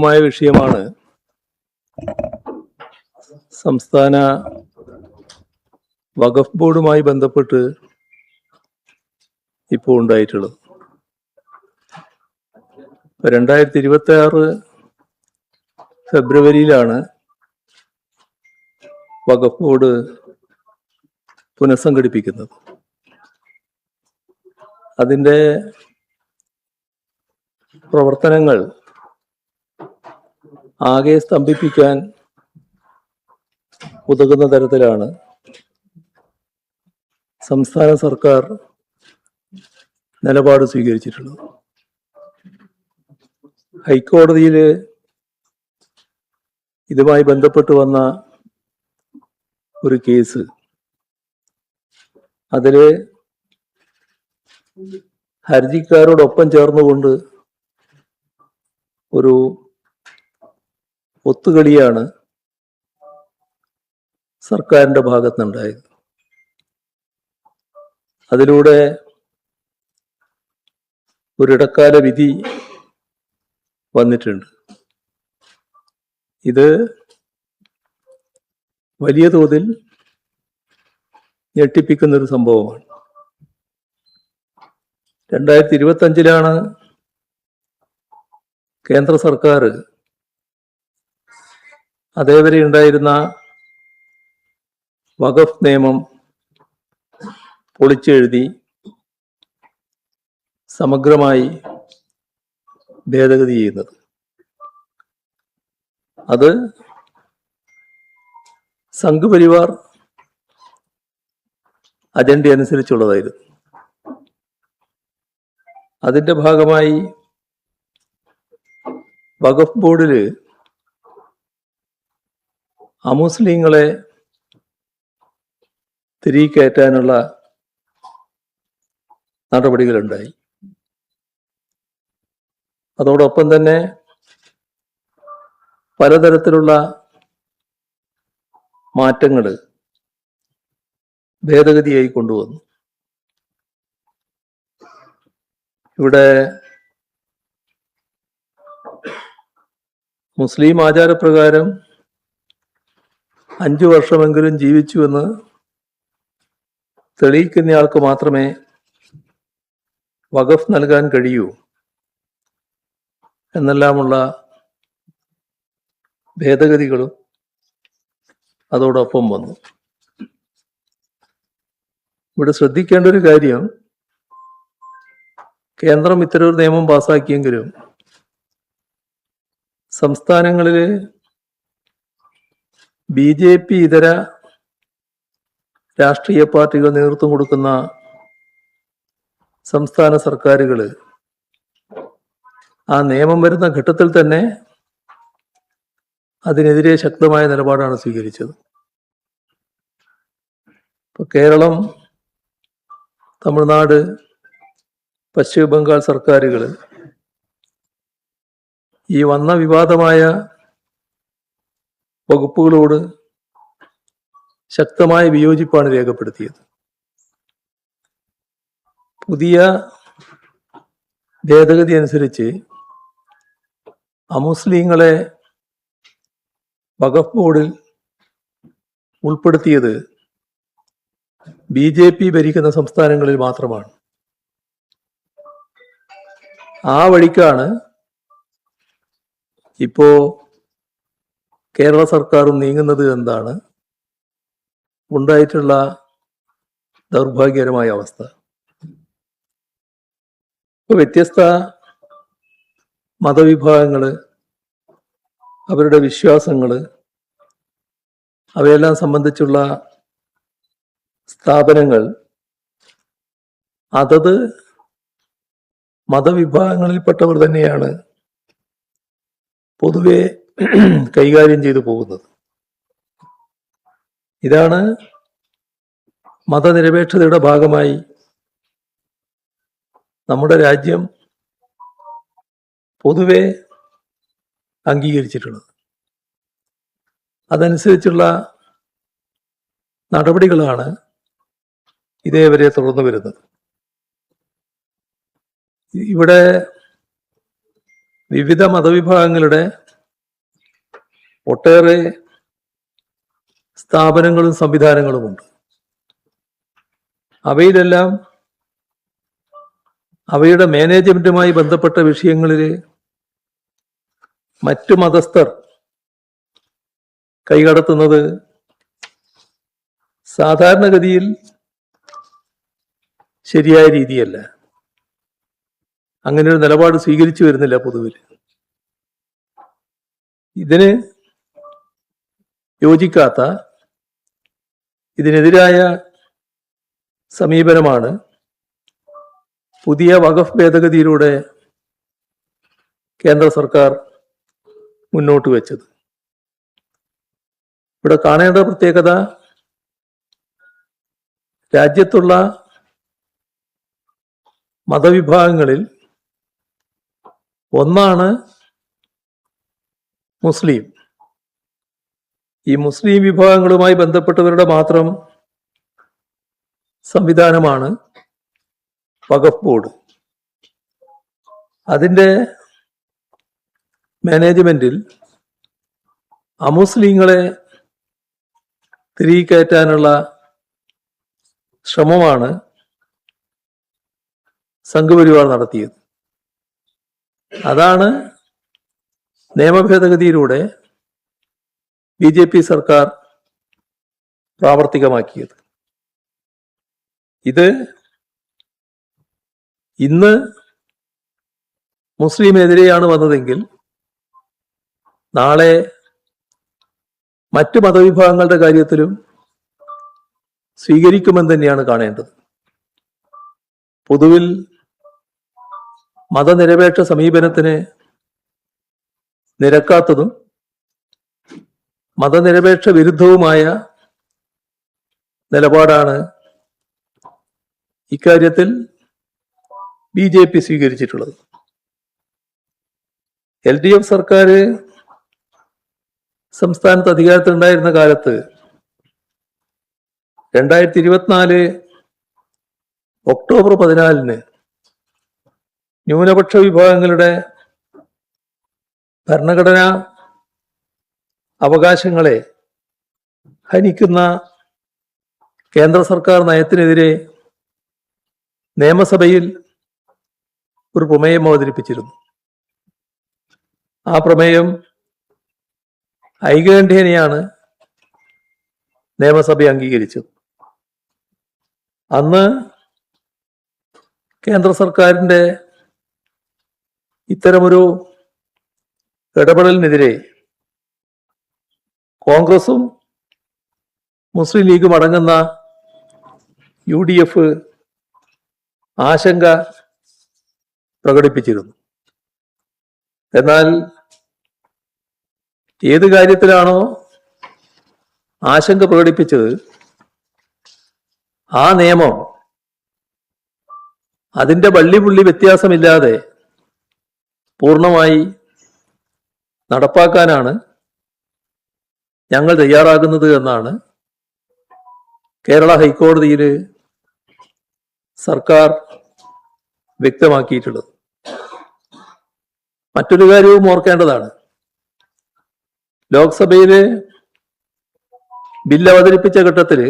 മായ വിഷയമാണ് സംസ്ഥാന വഖഫ് ബോർഡുമായി ബന്ധപ്പെട്ട് ഇപ്പോൾ ഉണ്ടായിട്ടുള്ളത്. 2026 ഫെബ്രുവരിയിലാണ് വഖഫ് ബോർഡ് പുനഃസംഘടിപ്പിക്കുന്നത്. അതിൻ്റെ പ്രവർത്തനങ്ങൾ ആകെ സ്തംഭിപ്പിക്കാൻ ഉതകുന്ന തരത്തിലാണ് സംസ്ഥാന സർക്കാർ നിലപാട് സ്വീകരിച്ചിട്ടുള്ളത്. ഹൈക്കോടതിയിൽ ഇതുമായി ബന്ധപ്പെട്ട് വന്ന ഒരു കേസ്, അതിൽ ഹർജിക്കാരോടൊപ്പം ചേർന്നുകൊണ്ട് ഒരു ഒത്തുകളിയാണ് സർക്കാരിൻ്റെ ഭാഗത്തുനിന്നുണ്ടായത്. അതിലൂടെ ഒരിടക്കാല വിധി വന്നിട്ടുണ്ട്. ഇത് വലിയ തോതിൽ ഞെട്ടിപ്പിക്കുന്നൊരു സംഭവമാണ്. 2025 കേന്ദ്ര സർക്കാർ അതേവരെ ഉണ്ടായിരുന്ന വഖഫ് നിയമം പൊളിച്ചെഴുതി സമഗ്രമായി ഭേദഗതി ചെയ്യുന്നത്. അത് സംഘ് പരിവാർ അജണ്ട അനുസരിച്ചുള്ളതായിരുന്നു. അതിൻ്റെ ഭാഗമായി വഖഫ് ബോർഡിൽ അമുസ്ലിങ്ങളെ തിരികെ കയറ്റാനുള്ള നടപടികളുണ്ടായി. അതോടൊപ്പം തന്നെ പലതരത്തിലുള്ള മാറ്റങ്ങൾ ഭേദഗതിയായി കൊണ്ടുവന്നു. ഇവിടെ മുസ്ലിം ആചാരപ്രകാരം 5 വർഷമെങ്കിലും ജീവിച്ചുവെന്ന് തെളിയിക്കുന്നയാൾക്ക് മാത്രമേ വഖഫ് നൽകാൻ കഴിയൂ എന്നെല്ലാമുള്ള ഭേദഗതികളും അതോടൊപ്പം വന്നു. ഇവിടെ ശ്രദ്ധിക്കേണ്ട ഒരു കാര്യം, കേന്ദ്രം ഇത്തരമൊരു നിയമം പാസാക്കിയെങ്കിലും സംസ്ഥാനങ്ങളിൽ BJP ഇതര രാഷ്ട്രീയ പാർട്ടികൾ നേതൃത്വം കൊടുക്കുന്ന സംസ്ഥാന സർക്കാരുകൾ ആ നിയമം വരുന്ന ഘട്ടത്തിൽ തന്നെ അതിനെതിരെ ശക്തമായ നിലപാടാണ് സ്വീകരിച്ചത്. ഇപ്പോൾ കേരളം, തമിഴ്നാട്, പശ്ചിമ ബംഗാൾ സർക്കാരുകൾ ഈ വന്ന വിവാദമായ വകുപ്പുകളോട് ശക്തമായ വിയോജിപ്പാണ് രേഖപ്പെടുത്തിയത്. പുതിയ ഭേദഗതി അനുസരിച്ച് അമുസ്ലിങ്ങളെ വഖഫ് ബോർഡിൽ ഉൾപ്പെടുത്തിയത് BJP ഭരിക്കുന്ന സംസ്ഥാനങ്ങളിൽ മാത്രമാണ്. ആ വഴിക്കാണ് ഇപ്പോ കേരള സർക്കാരും നീങ്ങുന്നത് എന്നാണ് ഉണ്ടായിട്ടുള്ള ദൗർഭാഗ്യകരമായ അവസ്ഥ. ഇപ്പോൾ വ്യത്യസ്ത മതവിഭാഗങ്ങൾ, അവരുടെ വിശ്വാസങ്ങൾ, അവയെല്ലാം സംബന്ധിച്ചുള്ള സ്ഥാപനങ്ങൾ അതത് മതവിഭാഗങ്ങളിൽപ്പെട്ടവർ തന്നെയാണ് പൊതുവെ കൈകാര്യം ചെയ്തു പോകുന്നത്. ഇതാണ് മതനിരപേക്ഷതയുടെ ഭാഗമായി നമ്മുടെ രാജ്യം പൊതുവെ അംഗീകരിച്ചിട്ടുള്ളത്. അതനുസരിച്ചുള്ള നടപടികളാണ് ഇതേവരെ തുടർന്നു വരുന്നത്. ഇവിടെ വിവിധ മതവിഭാഗങ്ങളുടെ ഒട്ടേറെ സ്ഥാപനങ്ങളും സംവിധാനങ്ങളുമുണ്ട്. അവയിലെല്ലാം അവയുടെ മാനേജ്മെന്റുമായി ബന്ധപ്പെട്ട വിഷയങ്ങളിൽ മറ്റു മതസ്ഥർ കൈകടത്തുന്നത് സാധാരണഗതിയിൽ ശരിയായ രീതിയല്ല. അങ്ങനെ ഒരു നിലപാട് സ്വീകരിച്ചു വരുന്നില്ല പൊതുവിൽ. ഇതിന് യോജിക്കാത്ത, ഇതിനെതിരായ സമീപനമാണ് പുതിയ വഖഫ് ഭേദഗതിയിലൂടെ കേന്ദ്ര സർക്കാർ മുന്നോട്ട് വെച്ചത്. ഇവിടെ കാണേണ്ട പ്രത്യേകത, രാജ്യത്തുള്ള മതവിഭാഗങ്ങളിൽ ഒന്നാണ് മുസ്ലിം. ഈ മുസ്ലിം വിഭാഗങ്ങളുമായി ബന്ധപ്പെട്ടവരുടെ മാത്രം സംവിധാനമാണ് വഖഫ് ബോർഡ്. അതിൻ്റെ മാനേജ്മെന്റിൽ അമുസ്ലിങ്ങളെ തിരികെ കയറ്റാനുള്ള ശ്രമമാണ് സംഘപരിവാർ നടത്തിയത്. അതാണ് നിയമഭേദഗതിയിലൂടെ BJP സർക്കാർ പ്രാവർത്തികമാക്കിയത്. ഇത് ഇന്ന് മുസ്ലിമെതിരെയാണ് വന്നതെങ്കിൽ നാളെ മറ്റു മതവിഭാഗങ്ങളുടെ കാര്യത്തിലും സ്വീകരിക്കുമെന്ന് തന്നെയാണ് കാണേണ്ടത്. പൊതുവിൽ മതനിരപേക്ഷ സമീപനത്തിന് നിരക്കാത്തതും മതനിരപേക്ഷ വിരുദ്ധവുമായ നിലപാടാണ് ഇക്കാര്യത്തിൽ BJP സ്വീകരിച്ചിട്ടുള്ളത്. LDF സർക്കാർ സംസ്ഥാനത്ത് അധികാരത്തിലുണ്ടായിരുന്ന കാലത്ത് 2024 ഒക്ടോബർ 14 ന്യൂനപക്ഷ വിഭാഗങ്ങളുടെ ഭരണഘടനാ അവകാശങ്ങളെ ഹനിക്കുന്ന കേന്ദ്ര സർക്കാർ നയത്തിനെതിരെ നിയമസഭയിൽ ഒരു പ്രമേയം അവതരിപ്പിച്ചിരുന്നു. ആ പ്രമേയം ഐകകണ്ഠ്യേനയാണ് നിയമസഭ അംഗീകരിച്ചത്. അന്ന് കേന്ദ്ര സർക്കാരിൻ്റെ ഇത്തരമൊരു ഇടപെടലിനെതിരെ കോൺഗ്രസും മുസ്ലിം ലീഗും അടങ്ങുന്ന UDF ആശങ്ക പ്രകടിപ്പിച്ചിരുന്നു. എന്നാൽ ഏത് കാര്യത്തിലാണോ ആശങ്ക പ്രകടിപ്പിച്ചത്, ആ നിയമം അതിൻ്റെ വള്ളിപുള്ളി വ്യത്യാസമില്ലാതെ പൂർണ്ണമായി നടപ്പാക്കാനാണ് ഞങ്ങൾ തയ്യാറാകുന്നത് എന്നാണ് കേരള ഹൈക്കോടതിയിൽ സർക്കാർ വ്യക്തമാക്കിയിട്ടുള്ളത്. മറ്റൊരു കാര്യവും ഓർക്കേണ്ടതാണ്. ലോക്സഭയിൽ ബില്ല് അവതരിപ്പിച്ച ഘട്ടത്തിൽ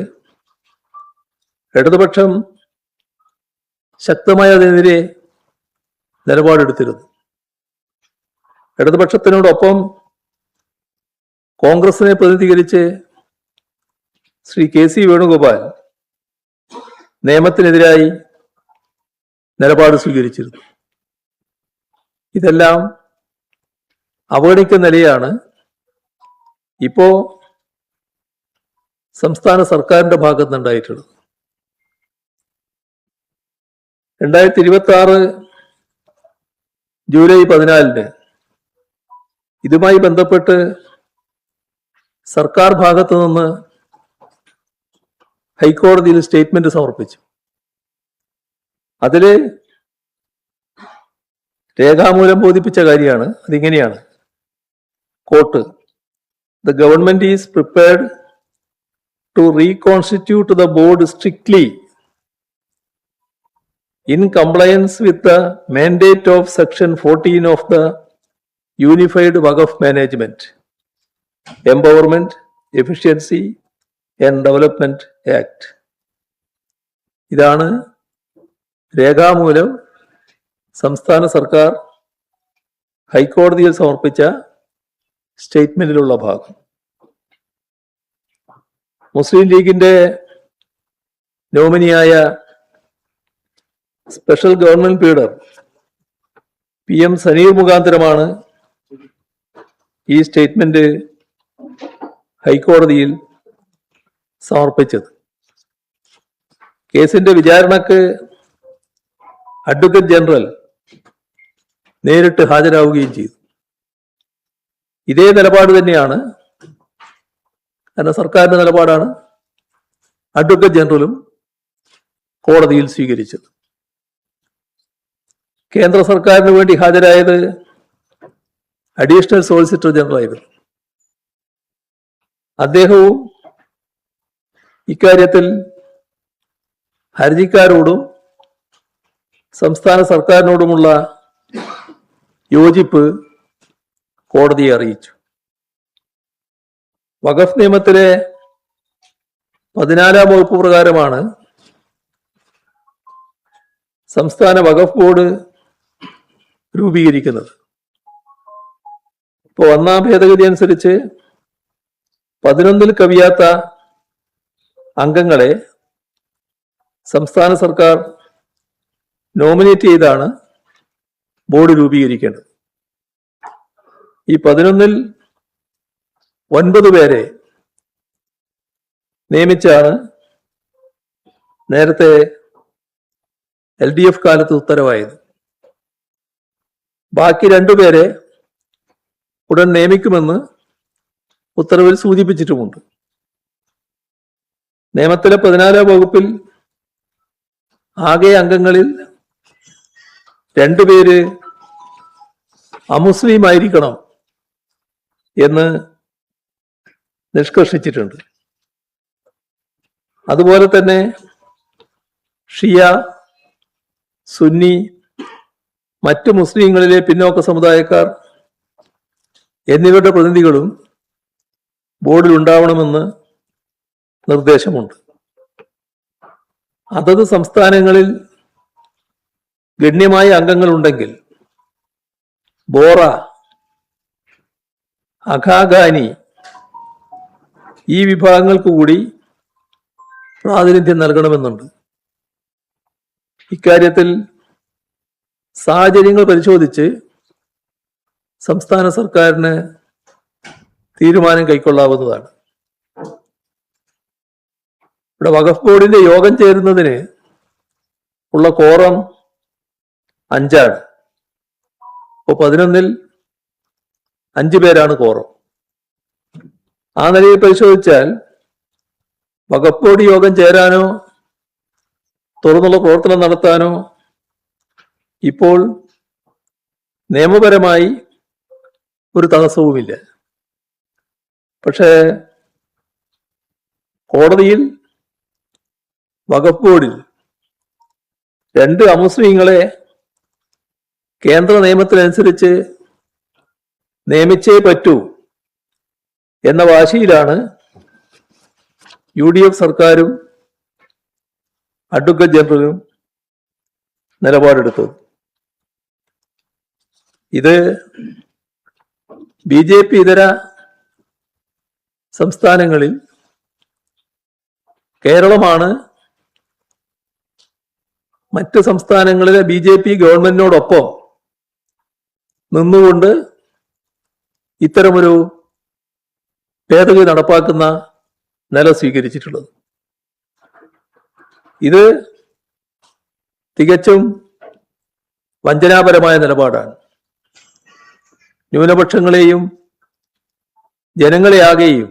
ഇടതുപക്ഷം ശക്തമായി അതിനെതിരെ നിലപാടെടുത്തിരുന്നു. ഇടതുപക്ഷത്തിനോടൊപ്പം കോൺഗ്രസിനെ പ്രതിനിധീകരിച്ച് ശ്രീ KC വേണുഗോപാൽ നിയമത്തിനെതിരായി നിലപാട് സ്വീകരിച്ചിരുന്നു. ഇതെല്ലാം അവഗണിക്കുന്ന നിലയാണ് ഇപ്പോ സംസ്ഥാന സർക്കാരിന്റെ ഭാഗത്ത് നിന്നുണ്ടായിട്ടുള്ളത്. 2026 ജൂലൈ 14 ഇതുമായി ബന്ധപ്പെട്ട് സർക്കാർ ഭാഗത്തു നിന്ന് ഹൈക്കോടതിയിൽ സ്റ്റേറ്റ്മെന്റ് സമർപ്പിച്ചു. അതില് രേഖാമൂലം ബോധിപ്പിച്ച കാര്യമാണ്. അതിങ്ങനെയാണ്, coat: The government is prepared to reconstitute the board strictly in compliance with the mandate of Section 14 of the Unified Waqf Management empowerment, efficiency and development act. ഇതാണ് രേഖാമൂലം സംസ്ഥാന സർക്കാർ ഹൈക്കോടതിയിൽ സമർപ്പിച്ച സ്റ്റേറ്റ്മെന്റിലുള്ള ഭാഗം. മുസ്ലിം ലീഗിന്റെ നോമിനിയായ special government leader PM Saneer മുഖാന്തരമാണ് ഈ സ്റ്റേറ്റ്മെന്റ് ഹൈക്കോടതിയിൽ സമർപ്പിച്ചത്. കേസിന്റെ വിചാരണക്ക് അഡ്വക്കേറ്റ് ജനറൽ നേരിട്ട് ഹാജരാവുകയും ചെയ്തു. ഇതേ നിലപാട് തന്നെയാണ്, കാരണം സർക്കാരിന്റെ നിലപാടാണ് അഡ്വക്കേറ്റ് ജനറലും കോടതിയിൽ സ്വീകരിച്ചത്. കേന്ദ്ര സർക്കാരിന് വേണ്ടി ഹാജരായത് അഡീഷണൽ സോളിസിറ്റർ ജനറൽ ആയിരുന്നു. അദ്ദേഹവും ഇക്കാര്യത്തിൽ ഹർജിക്കാരോടും സംസ്ഥാന സർക്കാരിനോടുമുള്ള യോജിപ്പ് കോടതിയെ അറിയിച്ചു. വഖഫ് നിയമത്തിലെ 14-ാം വകുപ്പ് പ്രകാരമാണ് സംസ്ഥാന വഖഫ് ബോർഡ് രൂപീകരിക്കുന്നത്. ഇപ്പോൾ 1-ാം ഭേദഗതി അനുസരിച്ച് 11-ൽ കവിയാത്ത അംഗങ്ങളെ സംസ്ഥാന സർക്കാർ നോമിനേറ്റ് ചെയ്താണ് ബോർഡ് രൂപീകരിക്കേണ്ടത്. ഈ 11-ൽ 9 പേരെ നിയമിച്ചാണ് നേരത്തെ LDF കാലത്ത് ഉത്തരവായത്. ബാക്കി 2 പേരെ ഉടൻ നിയമിക്കുമെന്ന് ഉത്തരവിൽ സൂചിപ്പിച്ചിട്ടുമുണ്ട്. നിയമത്തിലെ 14-ാം വകുപ്പിൽ ആകെ അംഗങ്ങളിൽ 2 പേര് അമുസ്ലിം ആയിരിക്കണം എന്ന് നിഷ്കർഷിച്ചിട്ടുണ്ട്. അതുപോലെ തന്നെ ഷിയ, സുന്നി, മറ്റു മുസ്ലിങ്ങളിലെ പിന്നോക്ക സമുദായക്കാർ എന്നിവരുടെ പ്രതിനിധികളും ബോർഡിൽ ഉണ്ടാവണമെന്ന് നിർദ്ദേശമുണ്ട്. അതത് സംസ്ഥാനങ്ങളിൽ ഗണ്യമായ അംഗങ്ങളുണ്ടെങ്കിൽ ബോറ, അഖാഖാനി ഈ വിഭാഗങ്ങൾക്ക് കൂടി പ്രാതിനിധ്യം നൽകണമെന്നുണ്ട്. ഇക്കാര്യത്തിൽ സാഹചര്യങ്ങൾ പരിശോധിച്ച് സംസ്ഥാന സർക്കാരിന് തീരുമാനം കൈക്കൊള്ളാവുന്നതാണ്. ഇവിടെ വഖഫ് ബോർഡിന്റെ യോഗം ചേരുന്നതിന് ഉള്ള കോറം 5 ആണ്. അപ്പോൾ 11-ൽ 5 പേരാണ് കോറം. ആ നിലയിൽ പരിശോധിച്ചാൽ വഖഫ് ബോർഡ് യോഗം ചേരാനോ തുറന്നുള്ള പ്രവർത്തനം നടത്താനോ ഇപ്പോൾ നിയമപരമായി ഒരു തടസ്സവുമില്ല. പക്ഷേ കോടതിയിൽ വഖഫ് ബോർഡിൽ 2 അമുസ്ലിങ്ങളെ കേന്ദ്ര നിയമത്തിനനുസരിച്ച് നിയമിച്ചേ പറ്റൂ എന്ന വാശിയിലാണ് UDF സർക്കാരും അഡ്വക്കേറ്റ് ജനറലും നിലപാടെടുത്തത്. ഇത് BJP ഇതര സംസ്ഥാനങ്ങളിൽ കേരളമാണ് മറ്റ് സംസ്ഥാനങ്ങളിലെ BJP ഗവൺമെന്റിനോടൊപ്പം നിന്നുകൊണ്ട് ഇത്തരമൊരു ഭേദഗതി നടപ്പാക്കുന്ന നില സ്വീകരിച്ചിട്ടുള്ളത്. ഇത് തികച്ചും വഞ്ചനാപരമായ നിലപാടാണ്. ന്യൂനപക്ഷങ്ങളെയും ജനങ്ങളെയാകെയും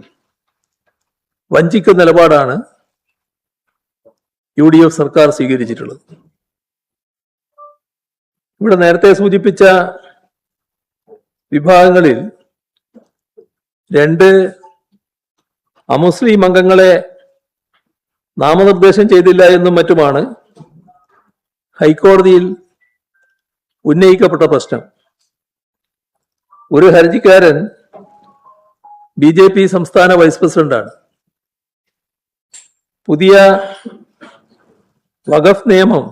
വഞ്ചിക്കുന്ന നിലപാടാണ് UDF സർക്കാർ സ്വീകരിച്ചിട്ടുള്ളത്. ഇവിടെ നേരത്തെ സൂചിപ്പിച്ച വിഭാഗങ്ങളിൽ 2 അമുസ്ലിം അംഗങ്ങളെ നാമനിർദ്ദേശം ചെയ്തില്ല എന്നും മറ്റുമാണ് ഹൈക്കോടതിയിൽ ഉന്നയിക്കപ്പെട്ട പ്രശ്നം. ഒരു ഹർജിക്കാരൻ BJP സംസ്ഥാന വൈസ് പ്രസിഡന്റാണ്. പുതിയ വഖഫ് നിയമം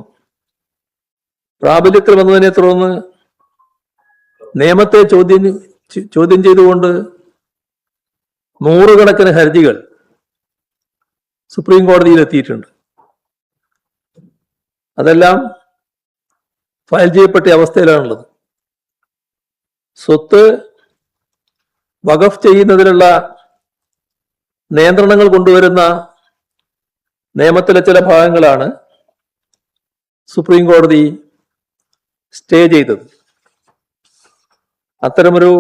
പ്രാബല്യത്തിൽ വന്നതിനെ തുടർന്ന് നിയമത്തെ ചോദ്യം ചെയ്തുകൊണ്ട് നൂറുകണക്കിന് ഹർജികൾ സുപ്രീം കോടതിയിൽ എത്തിയിട്ടുണ്ട്. അതെല്ലാം ഫയൽ ചെയ്യപ്പെട്ട അവസ്ഥയിലാണുള്ളത്. സ്വത്ത് വഖഫ് ചെയ്യുന്നതിനുള്ള നിയന്ത്രണങ്ങൾ കൊണ്ടുവരുന്ന നിയമത്തിലെ ചില ഭാഗങ്ങളാണ് സുപ്രീം കോടതി സ്റ്റേ ചെയ്തത്. അത്തരമൊരു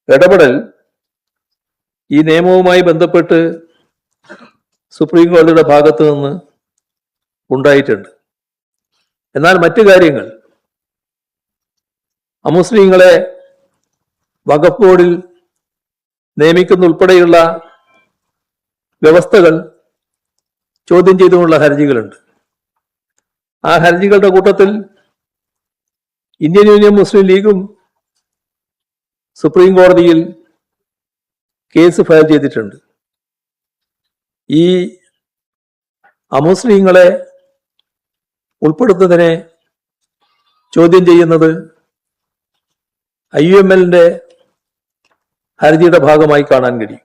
ഇടപെടൽ ഈ നിയമവുമായി ബന്ധപ്പെട്ട് സുപ്രീം കോടതിയുടെ ഭാഗത്തു നിന്ന് ഉണ്ടായിട്ടുണ്ട്. എന്നാൽ മറ്റു കാര്യങ്ങൾ, അമുസ്ലിങ്ങളെ വഖഫ് ബോർഡിൽ നിയമിക്കുന്ന ഉൾപ്പെടെയുള്ള വ്യവസ്ഥകൾ ചോദ്യം ചെയ്തുകൊണ്ടുള്ള ഹർജികളുണ്ട്. ആ ഹർജികളുടെ കൂട്ടത്തിൽ ഇന്ത്യൻ യൂണിയൻ മുസ്ലിം ലീഗും സുപ്രീം കോടതിയിൽ കേസ് ഫയൽ ചെയ്തിട്ടുണ്ട്. ഈ അമുസ്ലിങ്ങളെ ഉൾപ്പെടുത്തുന്നതിനെ ചോദ്യം ചെയ്യുന്നത് IUML-ന്റെ ഹർജിയുടെ ഭാഗമായി കാണാൻ കഴിയും.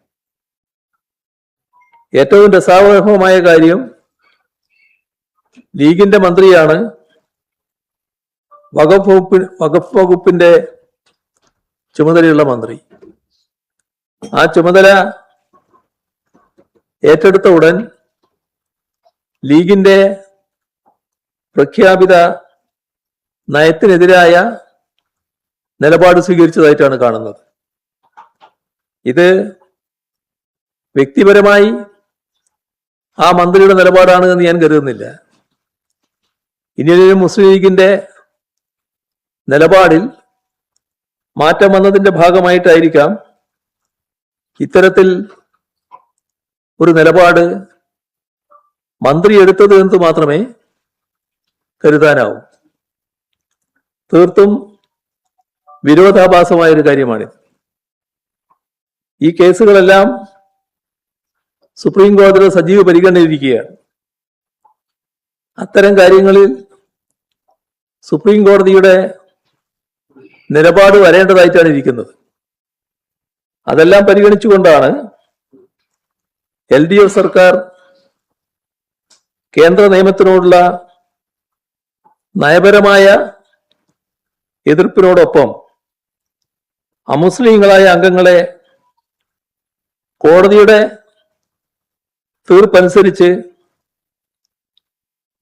ഏറ്റവും രസാവഹമായ കാര്യം, ലീഗിന്റെ മന്ത്രിയാണ് വഖഫ് വകുപ്പിന്റെ ചുമതലയുള്ള മന്ത്രി. ആ ചുമതല ഏറ്റെടുത്ത ഉടൻ ലീഗിന്റെ പ്രഖ്യാപിത നയത്തിനെതിരായ നിലപാട് സ്വീകരിച്ചതായിട്ടാണ് കാണുന്നത്. ഇത് വ്യക്തിപരമായി ആ മന്ത്രിയുടെ നിലപാടാണ് എന്ന് ഞാൻ കരുതുന്നില്ല. ഇന്ത്യൻ മുസ്ലിം ലീഗിന്റെ നിലപാടിൽ മാറ്റം വന്നതിന്റെ ഭാഗമായിട്ടായിരിക്കാം ഇത്തരത്തിൽ ഒരു നിലപാട് മന്ത്രി എടുത്തത് എന്ന് മാത്രമേ കരുതാനാവൂ. തീർത്തും വിരോധാഭാസമായൊരു കാര്യമാണിത്. ഈ കേസുകളെല്ലാം സുപ്രീം കോടതിയുടെ സജീവ പരിഗണനയിലിരിക്കുകയാണ്. അത്തരം കാര്യങ്ങളിൽ സുപ്രീം കോടതിയുടെ നിലപാട് വരേണ്ടതായിട്ടാണ് ഇരിക്കുന്നത്. അതെല്ലാം പരിഗണിച്ചുകൊണ്ടാണ് LDF സർക്കാർ കേന്ദ്ര നിയമത്തിനോടുള്ള നയപരമായ എതിർപ്പിനോടൊപ്പം അമുസ്ലിങ്ങളായ അംഗങ്ങളെ കോടതിയുടെ തീർപ്പനുസരിച്ച്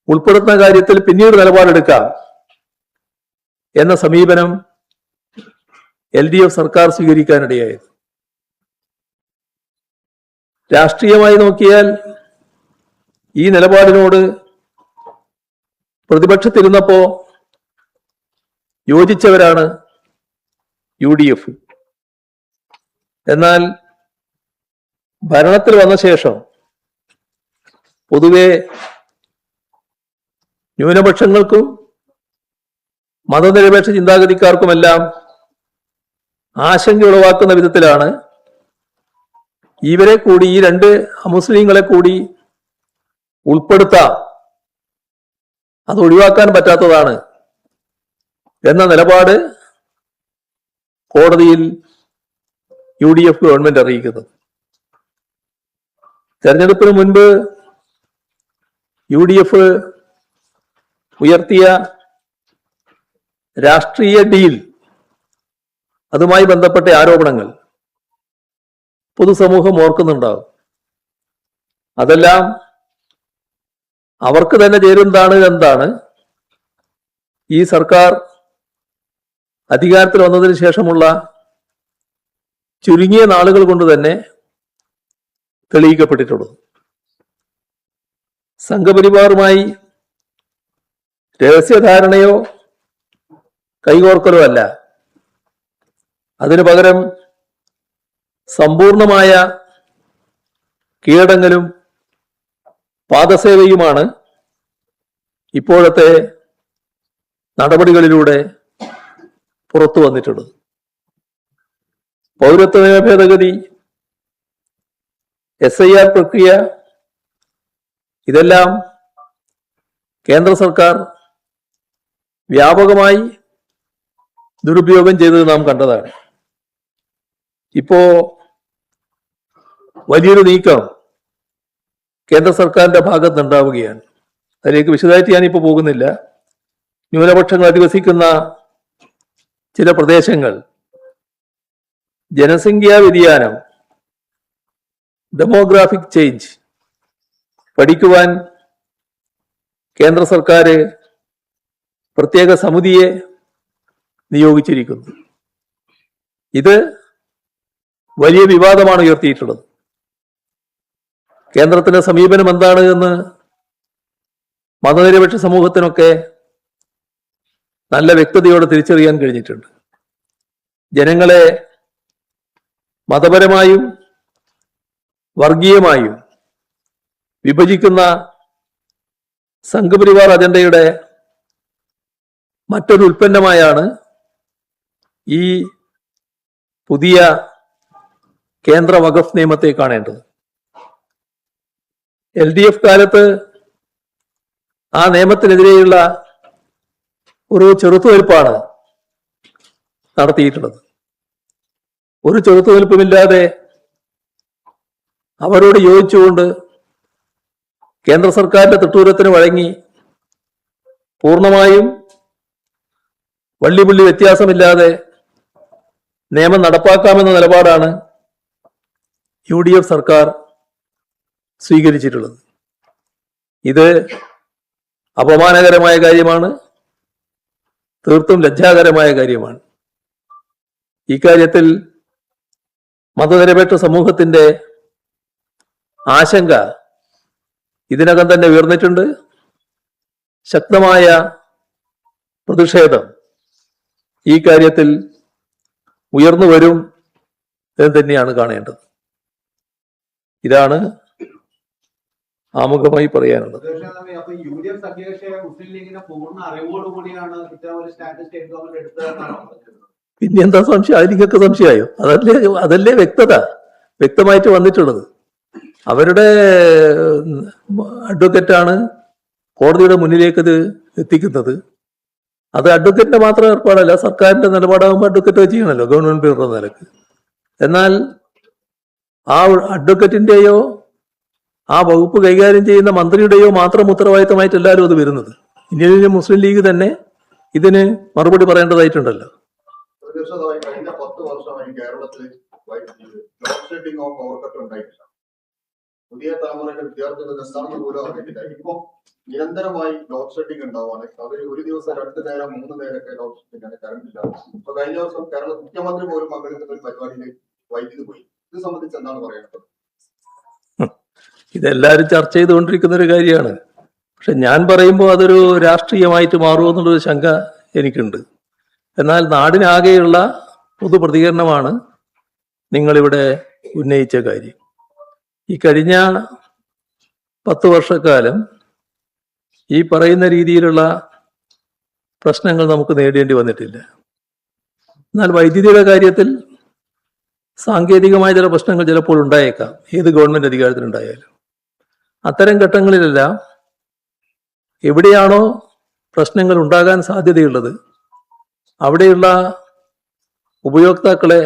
ഉൾപ്പെടുത്തുന്ന കാര്യത്തിൽ പിന്നീട് നിലപാടെടുക്കാം എന്ന സമീപനം LDF സർക്കാർ സ്വീകരിക്കാനിടയായത്. രാഷ്ട്രീയമായി നോക്കിയാൽ ഈ നിലപാടിനോട് പ്രതിപക്ഷത്തിരുന്നപ്പോ യോജിച്ചവരാണ് UDF. എന്നാൽ ഭരണത്തിൽ വന്ന ശേഷം പൊതുവെ ന്യൂനപക്ഷങ്ങൾക്കും മതനിരപേക്ഷ ചിന്താഗതിക്കാർക്കുമെല്ലാം ആശങ്ക ഉളവാക്കുന്ന വിധത്തിലാണ് ഇവരെ കൂടി, ഈ രണ്ട് അമുസ്ലിങ്ങളെ കൂടി ഉൾപ്പെടുത്താം, അത് ഒഴിവാക്കാൻ പറ്റാത്തതാണ് എന്ന നിലപാട് കോടതിയിൽ UDF ഗവൺമെന്റ് അറിയിക്കുന്നത്. തെരഞ്ഞെടുപ്പിന് മുൻപ് UDF ഉയർത്തിയ രാഷ്ട്രീയ ഡീൽ, അതുമായി ബന്ധപ്പെട്ട ആരോപണങ്ങൾ പൊതുസമൂഹം ഓർക്കുന്നുണ്ടാവും. അതെല്ലാം അവർക്ക് തന്നെ ചേരുന്നതാണ് എന്താണ് ഈ സർക്കാർ അധികാരത്തിൽ വന്നതിന് ശേഷമുള്ള ചുരുങ്ങിയ നാളുകൾ കൊണ്ട് തന്നെ തെളിയിക്കപ്പെട്ടിട്ടുള്ളത്. സംഘപരിവാറുമായി രഹസ്യധാരണയോ കൈകോർക്കലോ അല്ല, അതിനു പകരം സമ്പൂർണമായ കീഴടങ്ങലും പാദസേവയുമാണ് ഇപ്പോഴത്തെ നടപടികളിലൂടെ പുറത്തു വന്നിട്ടുള്ളത്. പൗരത്വ നിയമ ഭേദഗതി, SIR പ്രക്രിയ, ഇതെല്ലാം കേന്ദ്ര സർക്കാർ വ്യാപകമായി ദുരുപയോഗം ചെയ്തത് നാം കണ്ടതാണ്. ഇപ്പോ വലിയൊരു നീക്കം കേന്ദ്ര സർക്കാരിന്റെ ഭാഗത്ത് ഉണ്ടാവുകയാണ്. അതിലേക്ക് വിശദമായിട്ട് ഞാനിപ്പോൾ പോകുന്നില്ല. ന്യൂനപക്ഷങ്ങൾ അധിവസിക്കുന്ന ചില പ്രദേശങ്ങൾ ജനസംഖ്യാ വ്യതിയാനം, ഡെമോഗ്രാഫിക് ചേഞ്ച് പഠിക്കുവാൻ കേന്ദ്ര സർക്കാർ പ്രത്യേക സമിതിയെ നിയോഗിച്ചിരിക്കുന്നു. ഇത് വലിയ വിവാദമാണ് ഉയർത്തിയിട്ടുള്ളത്. കേന്ദ്രത്തിന്റെ സമീപനം എന്താണ് എന്ന് മതനിരപേക്ഷ സമൂഹത്തിനൊക്കെ നല്ല വ്യക്തതയോടെ തിരിച്ചറിയാൻ കഴിഞ്ഞിട്ടുണ്ട്. ജനങ്ങളെ മതപരമായും വർഗീയമായും വിഭജിക്കുന്ന സംഘപരിവാർ അജണ്ടയുടെ മറ്റൊരു ഉൽപ്പന്നമായാണ് ഈ പുതിയ കേന്ദ്ര വഖഫ് നിയമത്തെ കാണേണ്ടത്. LDF കാലത്ത് ആ നിയമത്തിനെതിരെയുള്ള ഒരു ചെറുത്തുനിൽപ്പാണ് നടത്തിയിട്ടുള്ളത്. ഒരു ചെറുത്തുനിൽപ്പുമില്ലാതെ അവരോട് യോജിച്ചുകൊണ്ട് കേന്ദ്ര സർക്കാരിന്റെ തിട്ടൂരത്തിന് വഴങ്ങി പൂർണ്ണമായും വള്ളിപുള്ളി വ്യത്യാസമില്ലാതെ നിയമം നടപ്പാക്കാമെന്ന നിലപാടാണ് UDF സർക്കാർ സ്വീകരിച്ചിട്ടുള്ളത്. ഇത് അപമാനകരമായ കാര്യമാണ്, തീർത്തും ലജ്ജാകരമായ കാര്യമാണ്. ഇക്കാര്യത്തിൽ മതനിരപേക്ഷ സമൂഹത്തിന്റെ ആശങ്ക ഇതിനകം തന്നെ ഉയർന്നിട്ടുണ്ട്. ശക്തമായ പ്രതിഷേധം ഈ കാര്യത്തിൽ ഉയർന്നു വരും എന്ന് തന്നെയാണ് കാണേണ്ടത്. ഇതാണ് ആമുഖമായി പറയാനുള്ളത്. പിന്നെന്താ സംശയം? അതിനൊക്കെ സംശയമായോ? അതല്ലേ വ്യക്തമായിട്ട് വന്നിട്ടുള്ളത്. അവരുടെ അഡ്വക്കറ്റാണ് കോടതിയുടെ മുന്നിലേക്ക് ഇത് എത്തിക്കുന്നത്. അത് അഡ്വക്കറ്റിന്റെ മാത്രം ഏർപ്പാടല്ല, സർക്കാരിന്റെ നിലപാടാകുമ്പോൾ അഡ്വക്കറ്റ് ചെയ്യണമല്ലോ ഗവൺമെന്റ് പേരുടെ നിലക്ക്. എന്നാൽ ആ അഡ്വക്കറ്റിന്റെയോ ആ വകുപ്പ് കൈകാര്യം ചെയ്യുന്ന മന്ത്രിയുടെയോ മാത്രം ഉത്തരവാദിത്തമായിട്ട് എല്ലാവരും അത് വരുന്നത്. ഇന്ത്യയിലെ മുസ്ലിം ലീഗ് തന്നെ ഇതിന് മറുപടി പറയേണ്ടതായിട്ടുണ്ടല്ലോ. കഴിഞ്ഞ 10 വർഷമായി കേരളത്തിൽ പുതിയ തലമുറയുടെ വിദ്യാർത്ഥികൾ എന്താണെന്ന് പോലും അറിഞ്ഞിട്ടില്ല. ഇപ്പൊ നിരന്തരമായി ലോഡ് ഷെഡിങ് ഉണ്ടാവുകയാണ്. അവർ ഒരു ദിവസം 2 നേരം 3 നേരമൊക്കെ ലോഡ് ഷെഡിങ് ആണ്, കറണ്ട് ഇല്ല. ഇപ്പൊ കഴിഞ്ഞ ദിവസം കേരള മുഖ്യമന്ത്രി പോലും പങ്കെടുക്കുന്ന ഒരു പരിപാടിയിൽ വൈദ്യുതി പോയി. ഇത് സംബന്ധിച്ച് എന്താണ് പറയുന്നത്? ഇതെല്ലാവരും ചർച്ച ചെയ്തുകൊണ്ടിരിക്കുന്ന ഒരു കാര്യമാണ്. പക്ഷെ ഞാൻ പറയുമ്പോൾ അതൊരു രാഷ്ട്രീയമായിട്ട് മാറുമോ എന്നുള്ളൊരു ശങ്ക എനിക്കുണ്ട്. എന്നാൽ നാടിനാകെയുള്ള പൊതു പ്രതികരണമാണ് നിങ്ങളിവിടെ ഉന്നയിച്ച കാര്യം. ഈ കഴിഞ്ഞ 10 വർഷക്കാലം ഈ പറയുന്ന രീതിയിലുള്ള പ്രശ്നങ്ങൾ നമുക്ക് നേരിടേണ്ടി വന്നിട്ടില്ല. എന്നാൽ വൈദ്യുതിയുടെ കാര്യത്തിൽ സാങ്കേതികമായ ചില പ്രശ്നങ്ങൾ ചിലപ്പോൾ ഉണ്ടായേക്കാം, ഏത് ഗവൺമെന്റ് അധികാരത്തിലുണ്ടായാലും. അത്തരം ഘട്ടങ്ങളിലെല്ലാം എവിടെയാണോ പ്രശ്നങ്ങൾ ഉണ്ടാകാൻ സാധ്യതയുള്ളത് അവിടെയുള്ള ഉപയോക്താക്കളെ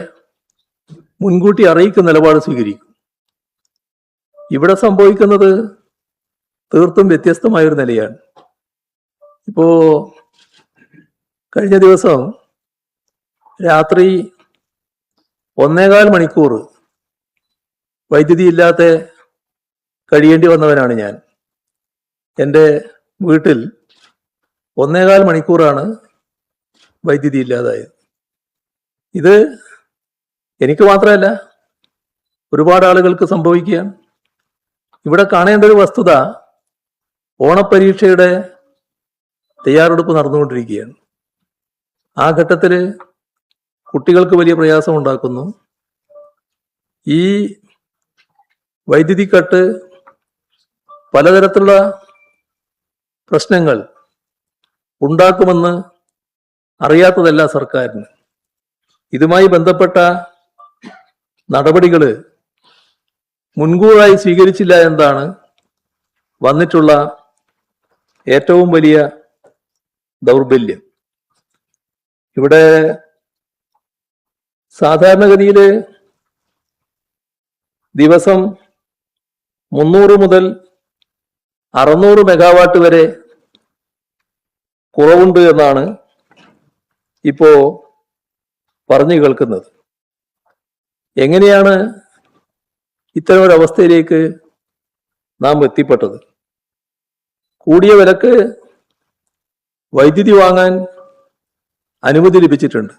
മുൻകൂട്ടി അറിയിക്കുന്ന നിലപാട് സ്വീകരിക്കും. ഇവിടെ സംഭവിക്കുന്നത് തീർത്തും വ്യത്യസ്തമായൊരു നിലയാണ്. ഇപ്പോ കഴിഞ്ഞ ദിവസം രാത്രി 1.25 മണിക്കൂർ വൈദ്യുതി ഇല്ലാത്ത കഴിയേണ്ടി വന്നവനാണ് ഞാൻ. എൻ്റെ വീട്ടിൽ 1.25 മണിക്കൂറാണ് വൈദ്യുതി ഇല്ലാതായത്. ഇത് എനിക്ക് മാത്രമല്ല, ഒരുപാട് ആളുകൾക്ക് സംഭവിക്കുകയാണ്. ഇവിടെ കാണേണ്ട ഒരു വസ്തുത, ഓണപ്പരീക്ഷയുടെ തയ്യാറെടുപ്പ് നടന്നുകൊണ്ടിരിക്കുകയാണ്. ആ ഘട്ടത്തിൽ കുട്ടികൾക്ക് വലിയ പ്രയാസം ഉണ്ടാക്കുന്നു. ഈ വൈദ്യുതി കട്ട് പലതരത്തിലുള്ള പ്രശ്നങ്ങൾ ഉണ്ടാക്കുമെന്ന് അറിയാത്തതല്ല സർക്കാരിന്. ഇതുമായി ബന്ധപ്പെട്ട നടപടികൾ മുൻകൂറായി സ്വീകരിച്ചില്ല എന്നതാണ് വന്നിട്ടുള്ള ഏറ്റവും വലിയ ദൗർബല്യം. ഇവിടെ സാധാരണഗതിയിൽ ദിവസം 300 മുതൽ 600 മെഗാവാട്ട് വരെ കുറവുണ്ട് എന്നാണ് ഇപ്പോ പറഞ്ഞു കേൾക്കുന്നത്. എങ്ങനെയാണ് ഇത്തരം ഒരു അവസ്ഥയിലേക്ക് നാം എത്തിപ്പെട്ടത്? കൂടിയ വിലക്ക് വൈദ്യുതി വാങ്ങാൻ അനുമതി ലഭിച്ചിട്ടുണ്ട്.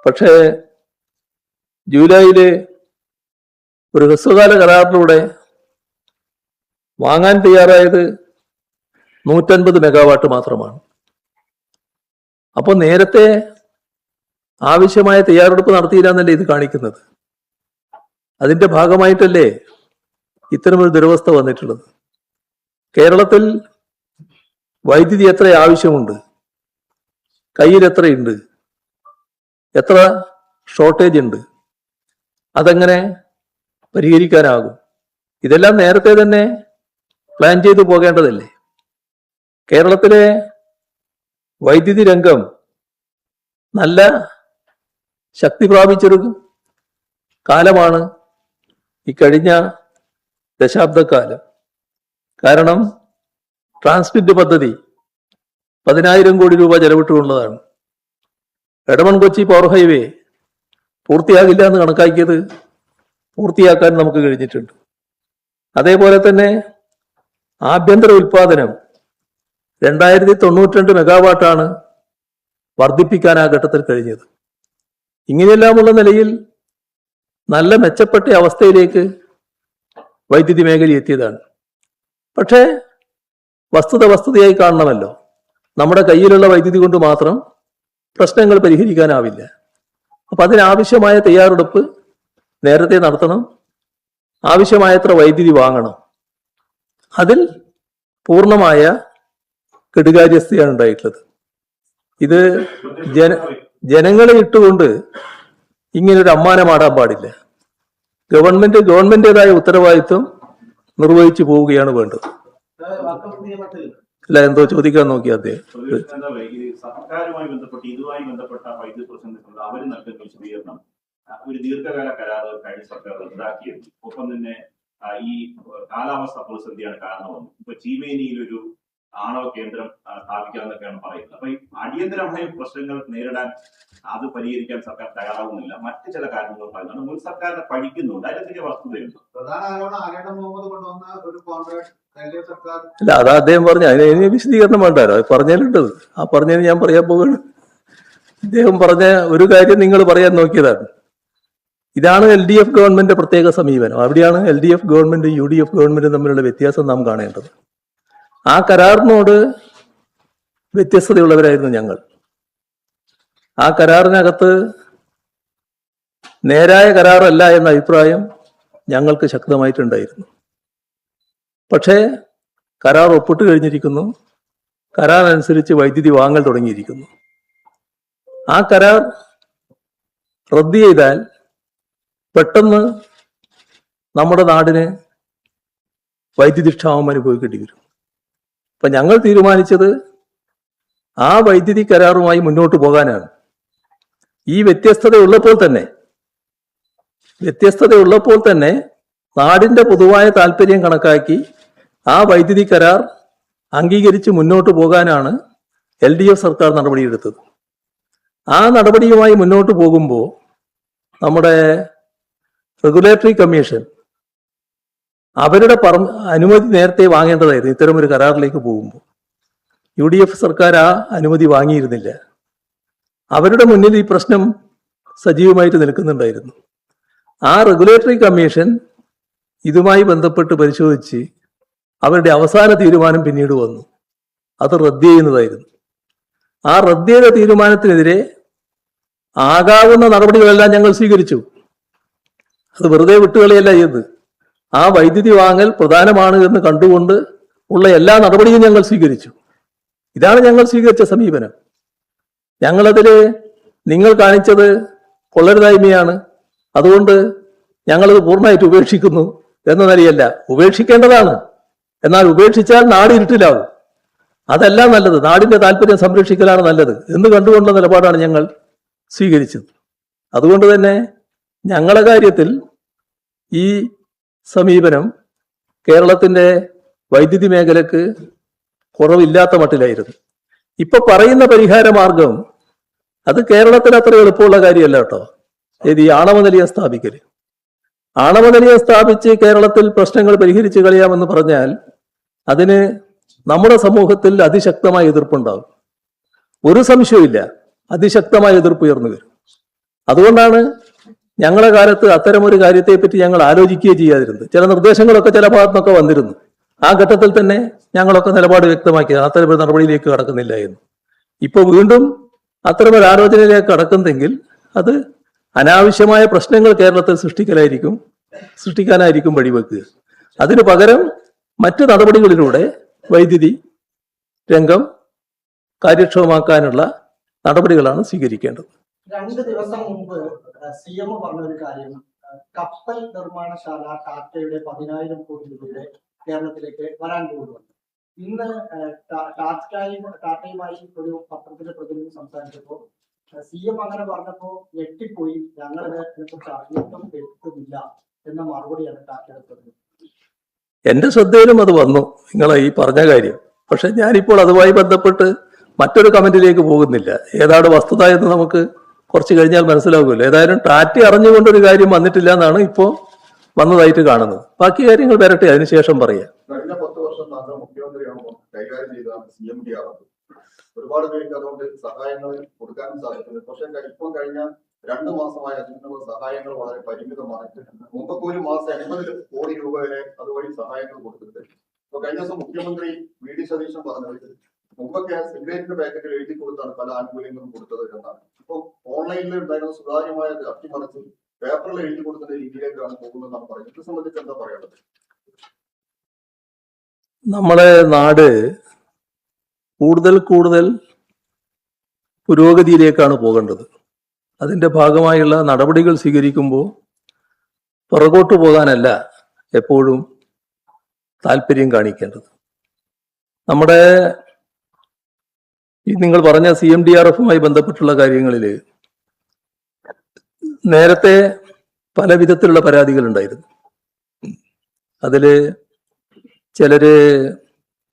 പക്ഷേ ജൂലൈയില് ഒരു ഹ്രസ്വകാല കരാറിലൂടെ വാങ്ങാൻ തയ്യാറായത് 150 മെഗാവാട്ട് മാത്രമാണ്. അപ്പോൾ നേരത്തെ ആവശ്യമായ തയ്യാറെടുപ്പ് നടത്തിയില്ല എന്നല്ലേ ഇത് കാണിക്കുന്നത്? അതിന്റെ ഭാഗമായിട്ടല്ലേ ഇത്തരമൊരു ദുരവസ്ഥ വന്നിട്ടുള്ളത്? കേരളത്തിൽ വൈദ്യുതി എത്ര ആവശ്യമുണ്ട്, കയ്യിൽ എത്രയുണ്ട്, എത്ര ഷോർട്ടേജ് ഉണ്ട്, അതെങ്ങനെ പരിഹരിക്കാനാകും? ഇതെല്ലാം നേരത്തെ തന്നെ പ്ലാൻ ചെയ്തു പോകേണ്ടതല്ലേ? കേരളത്തിലെ വൈദ്യുതി രംഗം നല്ല ശക്തി പ്രാപിച്ചൊരു കാലമാണ് ഈ കഴിഞ്ഞ ദശാബ്ദക്കാലം. കാരണം ട്രാൻസ്മിറ്റ് പദ്ധതി 10,000 കോടി രൂപ ചെലവിട്ടുള്ളതാണ്. എടമൺ കൊച്ചി പവർ ഹൈവേ പൂർത്തിയാകില്ല എന്ന് കണക്കാക്കിയത് പൂർത്തിയാക്കാൻ നമുക്ക് കഴിഞ്ഞിട്ടുണ്ട്. അതേപോലെ തന്നെ ആഭ്യന്തര ഉൽപാദനം 2092 മെഗാവാട്ടാണ് വർദ്ധിപ്പിക്കാൻ ആ ഘട്ടത്തിൽ കഴിഞ്ഞത്. ഇങ്ങനെയെല്ലാമുള്ള നിലയിൽ നല്ല മെച്ചപ്പെട്ട അവസ്ഥയിലേക്ക് വൈദ്യുതി മേഖല എത്തിയതാണ്. പക്ഷേ വസ്തുതയായി കാണണമല്ലോ. നമ്മുടെ കയ്യിലുള്ള വൈദ്യുതി കൊണ്ട് മാത്രം പ്രശ്നങ്ങൾ പരിഹരിക്കാനാവില്ല. അപ്പൊ അതിനാവശ്യമായ തയ്യാറെടുപ്പ് നേരത്തെ നടത്തണം. ആവശ്യമായത്ര വൈദ്യുതി വാങ്ങണം. അതിൽ പൂർണ്ണമായ കെടുകാര്യസ്ഥയാണ് ഉണ്ടായിട്ടുള്ളത്. ഇത് ജനങ്ങളെ ഇട്ടുകൊണ്ട് ഇങ്ങനൊരു അമ്മാനമാടാൻ പാടില്ല. ഗവൺമെന്റേതായ ഉത്തരവാദിത്വം നിർവഹിച്ചു പോവുകയാണ് വേണ്ടത്. അല്ല, എന്തോ ചോദിക്കാൻ നോക്കി അദ്ദേഹം. സർക്കാരുമായി ബന്ധപ്പെട്ട് ഇതുമായി ബന്ധപ്പെട്ട വൈദ്യുതി പ്രശ്നങ്ങൾ അവർ നൽകുന്ന വിശദീകരണം ഒരു ദീർഘകാല കരാർ കഴിഞ്ഞ സർക്കാർ റദ്ദാക്കിയിരുന്നു. ഒപ്പം തന്നെ ഈ കാലാവസ്ഥ പ്രതിസന്ധിയാണ് കാരണമെന്ന്. ഇപ്പൊ ചീമേനിയിൽ ഒരു ആണവ കേന്ദ്രം സ്ഥാപിക്കാമെന്നൊക്കെയാണ് പറയുന്നത്. അപ്പൊ ഈ അടിയന്തരമായ പ്രശ്നങ്ങൾ നേരിടാൻ അത് പരിഹരിക്കാൻ സർക്കാർ തയ്യാറാവുന്നില്ല. മറ്റു ചില കാര്യങ്ങൾ പറയുന്നുണ്ട്. മുൻ സർക്കാരിനെ പഠിക്കുന്നുണ്ട്. അതിലെന്തൊക്കെ വസ്തുതയുണ്ട്? അല്ല, അതാ അദ്ദേഹം പറഞ്ഞു. അതിന് വിശദീകരണം വേണ്ടാലോ. അത് പറഞ്ഞാലുണ്ടത്. ആ പറഞ്ഞതിന് ഞാൻ പറയാൻ പോവുകയാണ്. അദ്ദേഹം പറഞ്ഞ ഒരു കാര്യം നിങ്ങൾ പറയാൻ നോക്കിയതാണ്. ഇതാണ് LDF ഗവൺമെന്റ് പ്രത്യേക സമീപനം. അവിടെയാണ് LDF ഗവൺമെന്റ് UDF ഗവൺമെന്റും തമ്മിലുള്ള വ്യത്യാസം നാം കാണേണ്ടത്. ആ കരാറിനോട് വ്യത്യസ്തതയുള്ളവരായിരുന്നു ഞങ്ങൾ. ആ കരാറിനകത്ത് നേരായ കരാറല്ല എന്ന അഭിപ്രായം ഞങ്ങൾക്ക് ശക്തമായിട്ടുണ്ടായിരുന്നു. പക്ഷേ കരാർ ഒപ്പിട്ട് കഴിഞ്ഞിരിക്കുന്നു. കരാർ അനുസരിച്ച് വൈദ്യുതി വാങ്ങൽ തുടങ്ങിയിരിക്കുന്നു. ആ കരാർ റദ്ദ് ചെയ്താൽ പെട്ടെന്ന് നമ്മുടെ നാടിന് വൈദ്യുതി ക്ഷാമം അനുഭവിക്കേണ്ടി വരും. അപ്പൊ ഞങ്ങൾ തീരുമാനിച്ചത് ആ വൈദ്യുതി കരാറുമായി മുന്നോട്ട് പോകാനാണ്. ഈ വ്യത്യസ്തതയുള്ളപ്പോൾ തന്നെ നാടിന്റെ പൊതുവായ താല്പര്യം കണക്കാക്കി ആ വൈദ്യുതി കരാർ അംഗീകരിച്ച് മുന്നോട്ട് പോകാനാണ് LDF സർക്കാർ നടപടിയെടുത്തത്. ആ നടപടിയുമായി മുന്നോട്ട് പോകുമ്പോൾ നമ്മുടെ റെഗുലേറ്ററി കമ്മീഷൻ അവരുടെ അനുമതി നേരത്തെ വാങ്ങേണ്ടതായിരുന്നു. ഇത്തരമൊരു കരാറിലേക്ക് പോകുമ്പോൾ UDF സർക്കാർ ആ അനുമതി വാങ്ങിയിരുന്നില്ല. അവരുടെ മുന്നിൽ ഈ പ്രശ്നം സജീവമായിട്ട് നിൽക്കുന്നുണ്ടായിരുന്നു. ആ റെഗുലേറ്ററി കമ്മീഷൻ ഇതുമായി ബന്ധപ്പെട്ട് പരിശോധിച്ച് അവരുടെ അവസാന തീരുമാനം പിന്നീട് വന്നു. അത് റദ്ദ് ചെയ്യുന്നതായിരുന്നു. ആ റദ്ദ് ചെയ്ത തീരുമാനത്തിനെതിരെ ആകാവുന്ന നടപടികളെല്ലാം ഞങ്ങൾ സ്വീകരിച്ചു. അത് വെറുതെ വിട്ടുകളയല്ല ചെയ്തത്. ആ വൈദ്യുതി വാങ്ങൽ പ്രധാനമാണ് എന്ന് കണ്ടുകൊണ്ട് ഉള്ള എല്ലാ നടപടിയും ഞങ്ങൾ സ്വീകരിച്ചു. ഇതാണ് ഞങ്ങൾ സ്വീകരിച്ച സമീപനം. ഞങ്ങളതില് നിങ്ങൾ കാണിച്ചത് കൊള്ളരുതായ്മയാണ്, അതുകൊണ്ട് ഞങ്ങളത് പൂർണ്ണമായിട്ട് ഉപേക്ഷിക്കുന്നു എന്ന നിലയല്ല. ഉപേക്ഷിക്കേണ്ടതാണ്. എന്നാൽ ഉപേക്ഷിച്ചാൽ നാട് ഇരുട്ടിലാവും. അതല്ല നല്ലത്. നാടിന്റെ താല്പര്യം സംരക്ഷിക്കലാണ് നല്ലത് എന്ന് കണ്ടുകൊണ്ടുള്ള നിലപാടാണ് ഞങ്ങൾ സ്വീകരിച്ചത്. അതുകൊണ്ട് തന്നെ ഞങ്ങളുടെ കാര്യത്തിൽ ഈ സമീപനം കേരളത്തിന്റെ വൈദ്യുതി മേഖലക്ക് കുറവില്ലാത്ത മട്ടിലായിരുന്നു. ഇപ്പൊ പറയുന്ന പരിഹാര മാർഗം അത് കേരളത്തിൽ അത്ര എളുപ്പമുള്ള കാര്യമല്ല കേട്ടോ. ഈ ആണവ നിലയം സ്ഥാപിക്കല്, ആണവ നിലയം സ്ഥാപിച്ച് കേരളത്തിൽ പ്രശ്നങ്ങൾ പരിഹരിച്ചു കളയാമെന്ന് പറഞ്ഞാൽ അതിന് നമ്മുടെ സമൂഹത്തിൽ അതിശക്തമായ എതിർപ്പുണ്ടാകും. ഒരു സംശയവുമില്ല, അതിശക്തമായ എതിർപ്പ് ഉയർന്നു വരും. അതുകൊണ്ടാണ് ഞങ്ങളുടെ കാലത്ത് അത്തരമൊരു കാര്യത്തെപ്പറ്റി ഞങ്ങൾ ആലോചിക്കുകയും ചെയ്യാതിരുന്നത്. ചില നിർദ്ദേശങ്ങളൊക്കെ ചില ഭാഗത്തുനിന്നൊക്കെ വന്നിരുന്നു. ആ ഘട്ടത്തിൽ തന്നെ ഞങ്ങളൊക്കെ നിലപാട് വ്യക്തമാക്കിയത് അത്തരമൊരു നടപടിയിലേക്ക് കടക്കുന്നില്ല എന്ന്. ഇപ്പൊ വീണ്ടും അത്തരമൊരു ആലോചനയിലേക്ക് കടക്കുന്നെങ്കിൽ അത് അനാവശ്യമായ പ്രശ്നങ്ങൾ കേരളത്തിൽ സൃഷ്ടിക്കാനായിരിക്കും വഴിവെക്കുക. അതിനു പകരം മറ്റു നടപടികളിലൂടെ വൈദ്യുതി രംഗം കാര്യക്ഷമമാക്കാനുള്ള നടപടികളാണ് സ്വീകരിക്കേണ്ടത്. 2 ദിവസം മുമ്പ് CM പറഞ്ഞ ഒരു കാര്യം, കപ്പൽ നിർമ്മാണശാല ടാറ്റയുടെ 10,000 കോടി രൂപയുടെ കേരളത്തിലേക്ക് വരാൻ പോകുന്നുണ്ട്. ഇന്ന് ടാറ്റയുമായി ഒരു പത്രത്തിലെ പ്രതിനിധി സംസാരിച്ചപ്പോൾ CM അങ്ങനെ പറഞ്ഞപ്പോ ഞെട്ടിപ്പോയി. ഞങ്ങളത് ഇതിനെക്കുറിച്ച് അറിഞ്ഞിട്ടും കേട്ടിട്ടുമില്ല എന്ന മറുപടിയാണ് ടാറ്റയുടെ പ്രതിനിധി. എന്റെ ശ്രദ്ധയിലും അത് വന്നു, നിങ്ങളെ ഈ പറഞ്ഞ കാര്യം. പക്ഷെ ഞാനിപ്പോൾ അതുമായി ബന്ധപ്പെട്ട് മറ്റൊരു കമന്റിലേക്ക് പോകുന്നില്ല. ഏതാണ് വസ്തുത എന്ന് നമുക്ക് കുറച്ച് കഴിഞ്ഞാൽ മനസ്സിലാകുമല്ലോ. ഏതായാലും ടാറ്റ അറിഞ്ഞുകൊണ്ടൊരു കാര്യം വന്നിട്ടില്ല എന്നാണ് ഇപ്പോൾ വന്നതായിട്ട് കാണുന്നത്. ബാക്കി കാര്യങ്ങൾ വരട്ടെ, അതിനുശേഷം പറയാം. കഴിഞ്ഞ 10 വർഷം താങ്കൾ മുഖ്യമന്ത്രിയാകുമ്പോൾ കൈകാര്യം ചെയ്തതാണ് CMDR. ഒരുപാട് പേർക്ക് അതുകൊണ്ട് സഹായങ്ങൾ കൊടുക്കാനും സാധിക്കുന്നത്. പക്ഷെ ഇപ്പം കഴിഞ്ഞ 2 മാസമായി അതിനുള്ള സഹായങ്ങൾ വളരെ പരിമിതമാണ്. മുമ്പൊക്കെ ഒരു മാസം 80 കോടി രൂപ വരെ അതുവഴി സഹായങ്ങൾ കൊടുത്തിട്ടുണ്ട്. ഇപ്പൊ കഴിഞ്ഞ ദിവസം മുഖ്യമന്ത്രി VD സതീശൻ പറഞ്ഞത് മുമ്പൊക്കെ സിഗരറ്റിന്റെ പാക്കറ്റിൽ എഴുതി കൊടുത്താണ് പല ആനുകൂല്യങ്ങളും കൊടുത്തത് എന്നാണ്. ഇപ്പൊ ഓൺലൈനിൽ ഉണ്ടായിരുന്ന സുതാര്യമായ അട്ടിമറിച്ച് പേപ്പറിൽ എഴുതി കൊടുക്കുന്ന രീതിയിലേക്കാണ് പോകുന്നതെന്നാണ് പറയുന്നത്. ഇത് സംബന്ധിച്ച് എന്താ പറയുന്നത്? നമ്മളെ നാട് കൂടുതൽ പുരോഗതിയിലേക്കാണ് പോകേണ്ടത്. അതിന്റെ ഭാഗമായുള്ള നടപടികൾ സ്വീകരിക്കുമ്പോൾ പുറകോട്ട് പോകാനല്ല എപ്പോഴും താല്പര്യം കാണിക്കേണ്ടത്. നമ്മുടെ ഈ നിങ്ങൾ പറഞ്ഞ CMDRFുമായി ബന്ധപ്പെട്ടുള്ള കാര്യങ്ങളിൽ നേരത്തെ പല വിധത്തിലുള്ള പരാതികൾ ഉണ്ടായിരുന്നു. അതില് ചിലര്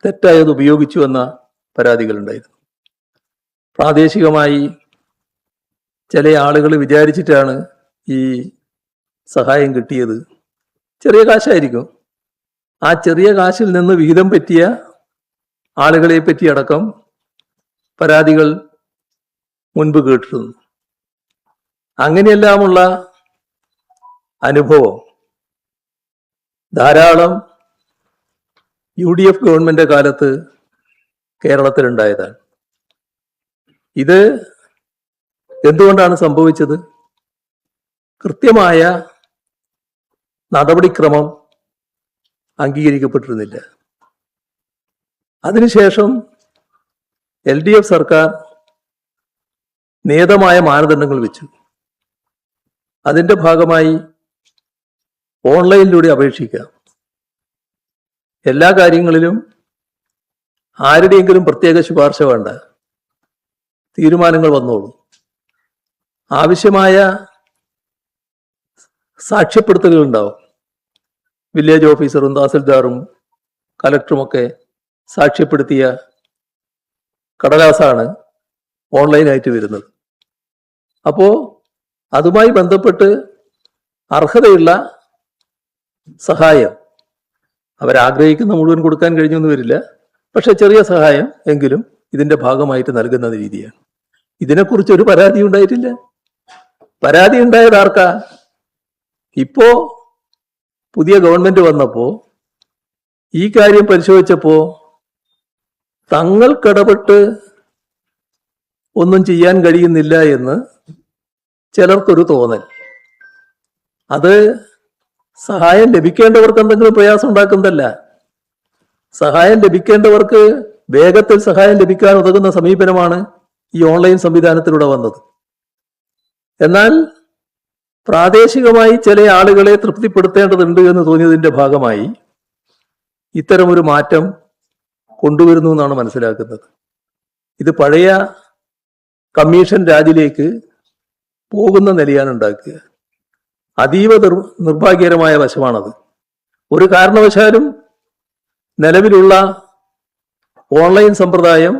തെറ്റായത് ഉപയോഗിച്ചു എന്ന പരാതികൾ ഉണ്ടായിരുന്നു. പ്രാദേശികമായി ചില ആളുകൾ വിചാരിച്ചിട്ടാണ് ഈ സഹായം കിട്ടിയത്. ചെറിയ കാശായിരിക്കും. ആ ചെറിയ കാശിൽ നിന്ന് വിഹിതം പറ്റിയ ആളുകളെ പറ്റി അടക്കം പരാതികൾ മുൻപ് കേട്ടിരുന്നു. അങ്ങനെയെല്ലാമുള്ള അനുഭവം ധാരാളം UDF ഗവൺമെന്റ് കാലത്ത് കേരളത്തിലുണ്ടായതാണ്. ഇത് എന്തുകൊണ്ടാണ് സംഭവിച്ചത്? കൃത്യമായ നടപടിക്രമം അംഗീകരിക്കപ്പെട്ടിരുന്നില്ല. അതിനുശേഷം LDF സർക്കാർ നിയതമായ മാനദണ്ഡങ്ങൾ വെച്ചു. അതിന്റെ ഭാഗമായി ഓൺലൈനിലൂടെ അപേക്ഷിക്കാം. എല്ലാ കാര്യങ്ങളിലും ആരുടെയെങ്കിലും പ്രത്യേക ശുപാർശ വേണ്ട, തീരുമാനങ്ങൾ വന്നോളൂ. ആവശ്യമായ സാക്ഷ്യപ്പെടുത്തലുകൾ ഉണ്ടാവും. വില്ലേജ് ഓഫീസറും തഹസിൽദാറും കലക്ടറുമൊക്കെ സാക്ഷ്യപ്പെടുത്തിയ കടലാസാണ് ഓൺലൈനായിട്ട് വരുന്നത്. അപ്പോ അതുമായി ബന്ധപ്പെട്ട് അർഹതയുള്ള സഹായം അവരാഗ്രഹിക്കുന്ന മുഴുവൻ കൊടുക്കാൻ കഴിഞ്ഞൊന്നും വരില്ല. പക്ഷെ ചെറിയ സഹായം എങ്കിലും ഇതിന്റെ ഭാഗമായിട്ട് നൽകുന്ന രീതിയാണ്. ഇതിനെക്കുറിച്ച് ഒരു പരാതി ഉണ്ടായിട്ടില്ല. പരാതി ഉണ്ടായത് ആർക്കാ? ഇപ്പോ പുതിയ ഗവൺമെന്റ് വന്നപ്പോ ഈ കാര്യം പരിശോധിച്ചപ്പോ തങ്ങൾക്കിടപെട്ട് ഒന്നും ചെയ്യാൻ കഴിയുന്നില്ല എന്ന് ചിലർക്കൊരു തോന്നൽ. അത് സഹായം ലഭിക്കേണ്ടവർക്ക് എന്തെങ്കിലും പ്രയാസം ഉണ്ടാക്കുന്നതല്ല. സഹായം ലഭിക്കേണ്ടവർക്ക് വേഗത്തിൽ സഹായം ലഭിക്കാൻ ഉതകുന്ന സമീപനമാണ് ഈ ഓൺലൈൻ സംവിധാനത്തിലൂടെ വന്നത്. എന്നാൽ പ്രാദേശികമായി ചില ആളുകളെ തൃപ്തിപ്പെടുത്തേണ്ടതുണ്ട് എന്ന് തോന്നിയതിന്റെ ഭാഗമായി ഇത്തരമൊരു മാറ്റം കൊണ്ടുവരുന്നു എന്നാണ് മനസ്സിലാക്കുന്നത്. ഇത് പഴയ കമ്മീഷൻ രാജിലേക്ക് പോകുന്ന നിലയാണ് ഉണ്ടാക്കുക. അതീവ നിർഭാഗ്യകരമായ വശമാണത്. ഒരു കാരണവശാലും നിലവിലുള്ള ഓൺലൈൻ സമ്പ്രദായം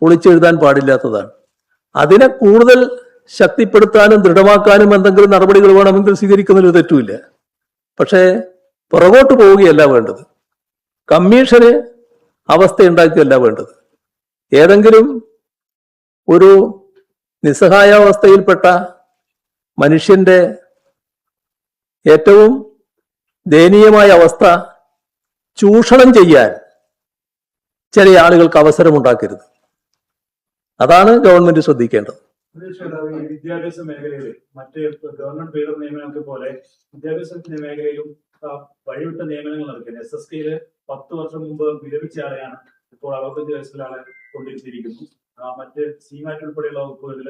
പൊളിച്ചെഴുതാൻ പാടില്ലാത്തതാണ്. അതിനെ കൂടുതൽ ശക്തിപ്പെടുത്താനും ദൃഢമാക്കാനും എന്തെങ്കിലും നടപടികൾ വേണമെങ്കിൽ സ്വീകരിക്കുന്നതിൽ തെറ്റുമില്ല. പക്ഷേ പുറകോട്ട് പോവുകയല്ല വേണ്ടത്, കമ്മീഷന് അവസ്ഥയുണ്ടാക്കുകയല്ല വേണ്ടത്. ഏതെങ്കിലും ഒരു നിസ്സഹായാവസ്ഥയിൽപ്പെട്ട മനുഷ്യന്റെ ഏറ്റവും ദയനീയമായ അവസ്ഥ ചൂഷണം ചെയ്യാൻ ചില ആളുകൾക്ക് അവസരമുണ്ടാക്കരുത്. അതാണ് ഗവൺമെന്റ് ശ്രദ്ധിക്കേണ്ടത്. വിദ്യാഭ്യാസ മേഖലയിൽ മറ്റ് ഗവൺമെന്റ് പേര് നിയമനങ്ങൾക്ക് പോലെ വിദ്യാഭ്യാസ മേഖലയിലും വഴിവിട്ട നിയമനങ്ങൾ നടക്കുന്നത്. SSKയില് 10 വർഷം മുമ്പ് വിരമിച്ച ആളെയാണ് ഇപ്പോൾ 65 വയസ്സിലാളെ കൊണ്ടിരിക്കുന്നു. മറ്റ് CMAT ഉൾപ്പെടെയുള്ള വകുപ്പുകളിൽ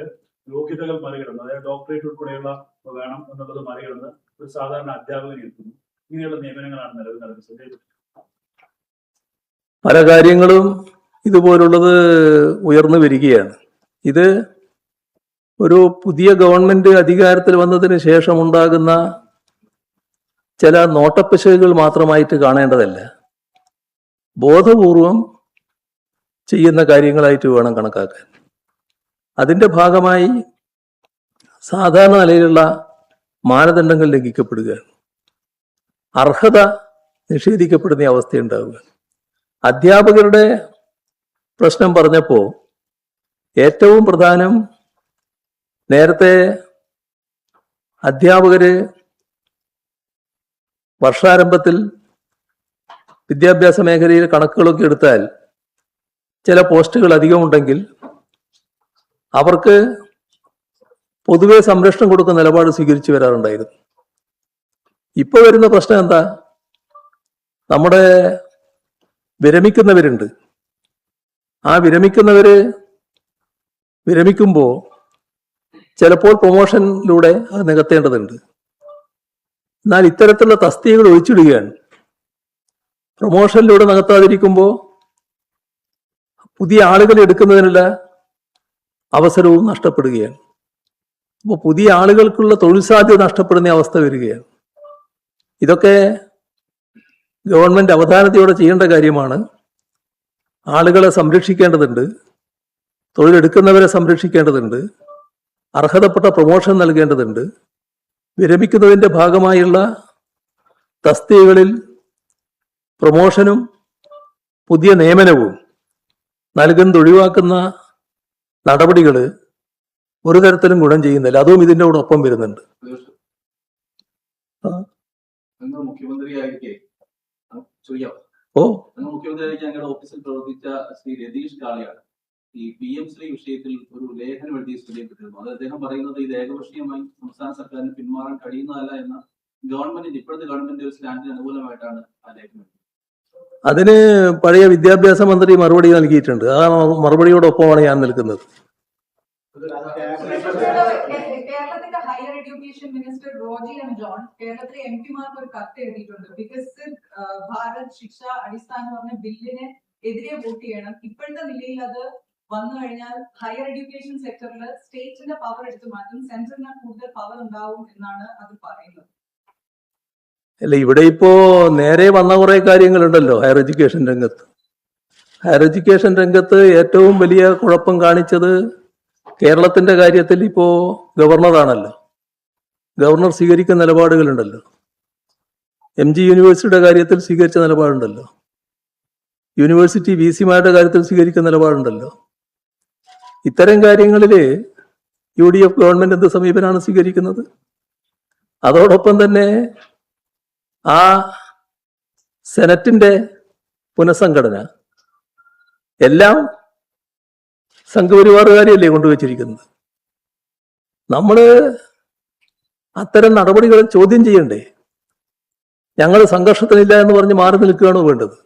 യോഗ്യതകൾ മറികടന്ന്, അതായത് ഡോക്ടറേറ്റ് ഉൾപ്പെടെയുള്ള വേണം എന്നുള്ളത് മറികടന്ന് ഒരു സാധാരണ അധ്യാപകനെ എത്തുന്നു. ഇങ്ങനെയുള്ള നിയമനങ്ങളാണ് നിലവിൽ നടക്കുന്നത്. പല കാര്യങ്ങളും ഇതുപോലുള്ളത് ഉയർന്നു വരികയാണ്. ഇത് ഒരു പുതിയ ഗവൺമെന്റ് അധികാരത്തിൽ വന്നതിന് ശേഷം ഉണ്ടാകുന്ന ചില നോട്ടപ്പിശകുകൾ മാത്രമായിട്ട് കാണേണ്ടതല്ല, ബോധപൂർവം ചെയ്യുന്ന കാര്യങ്ങളായിട്ട് വേണം കണക്കാക്കാൻ. അതിന്റെ ഭാഗമായി സാധാരണ നിലയിലുള്ള മാനദണ്ഡങ്ങൾ ലംഘിക്കപ്പെടുകയാണ്, അർഹത നിഷേധിക്കപ്പെടുന്ന അവസ്ഥയുണ്ടാവുക. അധ്യാപകരുടെ പ്രശ്നം പറഞ്ഞപ്പോൾ ഏറ്റവും പ്രധാനം, നേരത്തെ അധ്യാപകര് വർഷാരംഭത്തിൽ വിദ്യാഭ്യാസ മേഖലയിൽ കണക്കുകളൊക്കെ എടുത്താൽ ചില പോസ്റ്റുകൾ അധികമുണ്ടെങ്കിൽ അവർക്ക് പൊതുവെ സംരക്ഷണം കൊടുക്കുന്ന നിലപാട് സ്വീകരിച്ചു വരാറുണ്ടായിരുന്നു. ഇപ്പൊ വരുന്ന പ്രശ്നം എന്താ? നമ്മുടെ വിരമിക്കുന്നവരുണ്ട്. ആ വിരമിക്കുമ്പോൾ ചിലപ്പോൾ പ്രൊമോഷനിലൂടെ അത് നികത്തേണ്ടതുണ്ട്. എന്നാൽ ഇത്തരത്തിലുള്ള തസ്തികകൾ ഒഴിച്ചിടുകയാണ്. പ്രൊമോഷനിലൂടെ നികത്താതിരിക്കുമ്പോൾ പുതിയ ആളുകളെ എടുക്കുന്നതിനുള്ള അവസരവും നഷ്ടപ്പെടുകയാണ്. അപ്പോൾ പുതിയ ആളുകൾക്കുള്ള തൊഴിൽ സാധ്യത നഷ്ടപ്പെടുന്ന അവസ്ഥ വരികയാണ്. ഇതൊക്കെ ഗവൺമെന്റ് അവധാനതയോടെ ചെയ്യേണ്ട കാര്യമാണ്. ആളുകളെ സംരക്ഷിക്കേണ്ടതുണ്ട്, തൊഴിലെടുക്കുന്നവരെ സംരക്ഷിക്കേണ്ടതുണ്ട്, അർഹതപ്പെട്ട പ്രൊമോഷൻ നൽകേണ്ടതുണ്ട്. വിരമിക്കുന്നതിന്റെ ഭാഗമായുള്ള തസ്തികകളിൽ പ്രൊമോഷനും പുതിയ നിയമനവും നൽകുന്നത് ഒഴിവാക്കുന്ന നടപടികൾ ഒരു തരത്തിലും ഗുണം ചെയ്യുന്നില്ല. അതും ഇതിൻ്റെ കൂടെ ഒപ്പം വരുന്നുണ്ട്. മുഖ്യമന്ത്രിയായിരിക്കെ ഞങ്ങളുടെ ഓഫീസിൽ പ്രവർത്തിച്ച ശ്രീ രതീഷ് കാളിയാണ് ഈ PM ശ്രീ വിഷയത്തിൽ ഒരു ലേഖനം എഴുതി ശ്രദ്ധയിൽപ്പെട്ടിരുന്നു. അത് അദ്ദേഹം പറയുന്നത് ഇത് ഏകപക്ഷീയമായി സംസ്ഥാന സർക്കാരിന് പിന്മാറാൻ കഴിയുന്നതല്ല എന്ന ഗവൺമെന്റിന്റെ ഇപ്പോഴത്തെ ഗവൺമെന്റ് സ്റ്റാൻഡിന് അനുകൂലമായിട്ടാണ് ആ ലേഖനം. അതിന് പഴയ വിദ്യാഭ്യാസ മന്ത്രി മറുപടി നൽകിയിട്ടുണ്ട്. ആ മറുപടിയോടൊപ്പമാണ് ഞാൻ നിൽക്കുന്നത്. കേരളത്തിന്റെ higher education minister Roji M John കേരളത്തിലെ MP-മാർക്ക് ഒരു കത്ത് എഴുതിയിട്ടുണ്ട്. വികസിത് ഭാരത് ശിക്ഷ അടിസ്ഥാനം എന്ന് പറഞ്ഞ ബില്ലിന് എതിരെ വോട്ട് ചെയ്യണം. ഇപ്പോഴത്തെ നിലയിൽ അത് വന്നു കഴിഞ്ഞാൽ ഹയർ എഡ്യൂക്കേഷൻ സെക്ടറിൽ സ്റ്റേറ്റിന്റെ പവർ എടുത്തു മാറ്റും, സെൻട്രലിന് കൂടുതൽ പവർ ഉണ്ടാവും എന്നാണ് അത് പറയുന്നത്. അല്ല, ഇവിടെ ഇപ്പോ നേരെ വന്ന കുറെ കാര്യങ്ങളുണ്ടല്ലോ ഹയർ എഡ്യൂക്കേഷൻ രംഗത്ത്. ഹയർ എഡ്യൂക്കേഷൻ രംഗത്ത് ഏറ്റവും വലിയ കുഴപ്പം കാണിച്ചത് കേരളത്തിന്റെ കാര്യത്തിൽ ഇപ്പോ ഗവർണറാണല്ലോ. ഗവർണർ സ്വീകരിക്കുന്ന നിലപാടുകളുണ്ടല്ലോ. MG യൂണിവേഴ്സിറ്റിയുടെ കാര്യത്തിൽ സ്വീകരിച്ച നിലപാടുണ്ടല്ലോ. യൂണിവേഴ്സിറ്റി VC-മാരുടെ കാര്യത്തിൽ സ്വീകരിക്കുന്ന നിലപാടുണ്ടല്ലോ. ഇത്തരം കാര്യങ്ങളിൽ UDF ഗവൺമെന്റ് എന്ത് സമീപനമാണ് സ്വീകരിക്കുന്നത്? അതോടൊപ്പം തന്നെ ആ സെനറ്റിന്റെ പുനഃസംഘടന എല്ലാം സംഘപരിവാറുകാരെയല്ലേ കൊണ്ടുവച്ചിരിക്കുന്നത്. നമ്മൾ അത്തരം നടപടികൾ ചോദ്യം ചെയ്യണ്ടേ? ഞങ്ങൾ സംഘർഷത്തിനില്ല എന്ന് പറഞ്ഞ് മാറി നിൽക്കുകയാണോ വേണ്ടത്?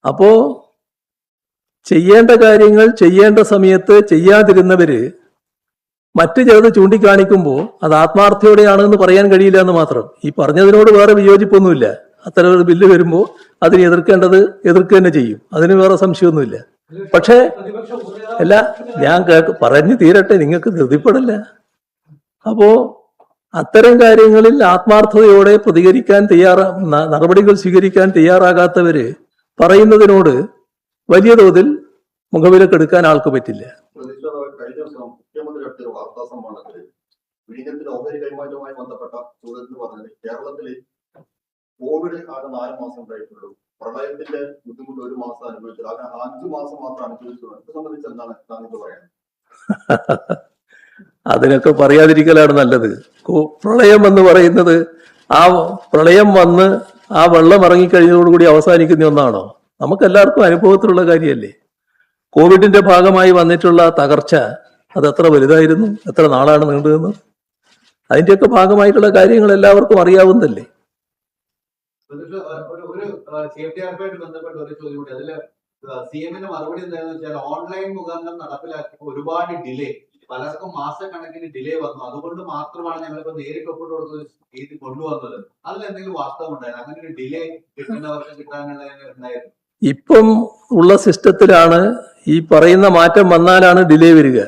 അപ്പോ ചെയ്യേണ്ട കാര്യങ്ങൾ ചെയ്യേണ്ട സമയത്ത് ചെയ്യാതിരുന്നവര് മറ്റു ചിലത് ചൂണ്ടിക്കാണിക്കുമ്പോൾ അത് ആത്മാർത്ഥയോടെയാണെന്ന് പറയാൻ കഴിയില്ല എന്ന് മാത്രം. ഈ പറഞ്ഞതിനോട് വേറെ വിയോജിപ്പൊന്നുമില്ല. അത്തരം ഒരു ബില്ല് വരുമ്പോൾ അതിനെ എതിർക്കേണ്ടത് എതിർക്കുക തന്നെ ചെയ്യും. അതിന് വേറെ സംശയമൊന്നുമില്ല. പക്ഷേ അല്ല, ഞാൻ പറഞ്ഞു തീരട്ടെ, നിങ്ങൾക്ക് ധൃതിപ്പെടില്ല. അപ്പോ അത്തരം കാര്യങ്ങളിൽ ആത്മാർത്ഥതയോടെ പ്രതികരിക്കാൻ നടപടികൾ സ്വീകരിക്കാൻ തയ്യാറാകാത്തവര് പറയുന്നതിനോട് വലിയ തോതിൽ മുഖവിലക്കെടുക്കാൻ ആൾക്ക് പറ്റില്ല. പ്രതിഷേധമായി കഴിഞ്ഞ ദിവസം മുഖ്യമന്ത്രി നടത്തിയ വാർത്താ സമ്മേളനത്തിൽ വിഴിഞ്ഞത്തിന്റെ ഓഹരി കൈമാറ്റവുമായി ബന്ധപ്പെട്ട ചോദ്യത്തിൽ പറഞ്ഞത് കേരളത്തിൽ കോവിഡ് ആകെ 4 മാസം ഉണ്ടായിട്ടുള്ളൂ, പ്രളയത്തിന്റെ ബുദ്ധിമുട്ട് 1 മാസം അനുഭവിച്ചത്, അങ്ങനെ 5 മാസം മാത്രം അനുഭവിച്ചുള്ളൂ. ഇത് സംബന്ധിച്ച് എന്താണ് താങ്കൾക്ക് പറയാൻ? അതിനൊക്കെ പറയാതിരിക്കലാണ് നല്ലത്. പ്രളയം എന്ന് പറയുന്നത് ആ പ്രളയം വന്ന് ആ വെള്ളം ഇറങ്ങിക്കഴിഞ്ഞതോടുകൂടി അവസാനിക്കുന്ന ഒന്നാണോ? നമുക്കെല്ലാവർക്കും അനുഭവത്തിലുള്ള കാര്യമല്ലേ. കോവിഡിന്റെ ഭാഗമായി വന്നിട്ടുള്ള തകർച്ച അത് എത്ര വലുതായിരുന്നു, എത്ര നാളാണ് നീണ്ടുനിന്നത്? അതിന്റെയൊക്കെ ഭാഗമായിട്ടുള്ള കാര്യങ്ങൾ എല്ലാവർക്കും അറിയാവുന്നതല്ലേ. ഒരു CFTRP-ആയിട്ട് ബന്ധപ്പെട്ട ഒരു ചോദ്യം കൂടി. അതില് CM-ന്റെ മറുപടി എന്താണെന്ന് വെച്ചാൽ ഓൺലൈൻ മുഖാന്തരം നടപ്പിലാക്കിയപ്പോൾ ഒരുപാട് ഡിലേ, പലർക്കും മാസക്കണക്കിന് ഡിലേ വന്നു, അതുകൊണ്ട് മാത്രമാണ് ഞങ്ങളിപ്പോ നേരിട്ട് ഒപ്പിട്ട് കൊടുത്ത് ഇത് കൊണ്ടുവന്നത്. അതിൽ എന്തെങ്കിലും വാസ്തവം ഉണ്ടായിരുന്നു? അങ്ങനെ ഒരു ഡിലേ കിട്ടുന്നവർക്ക് കിട്ടാനുണ്ടായിരുന്നു? ഇപ്പം ഉള്ള സിസ്റ്റത്തിലാണ് ഈ പറയുന്ന മാറ്റം വന്നാലാണ് ഡിലേ വരിക.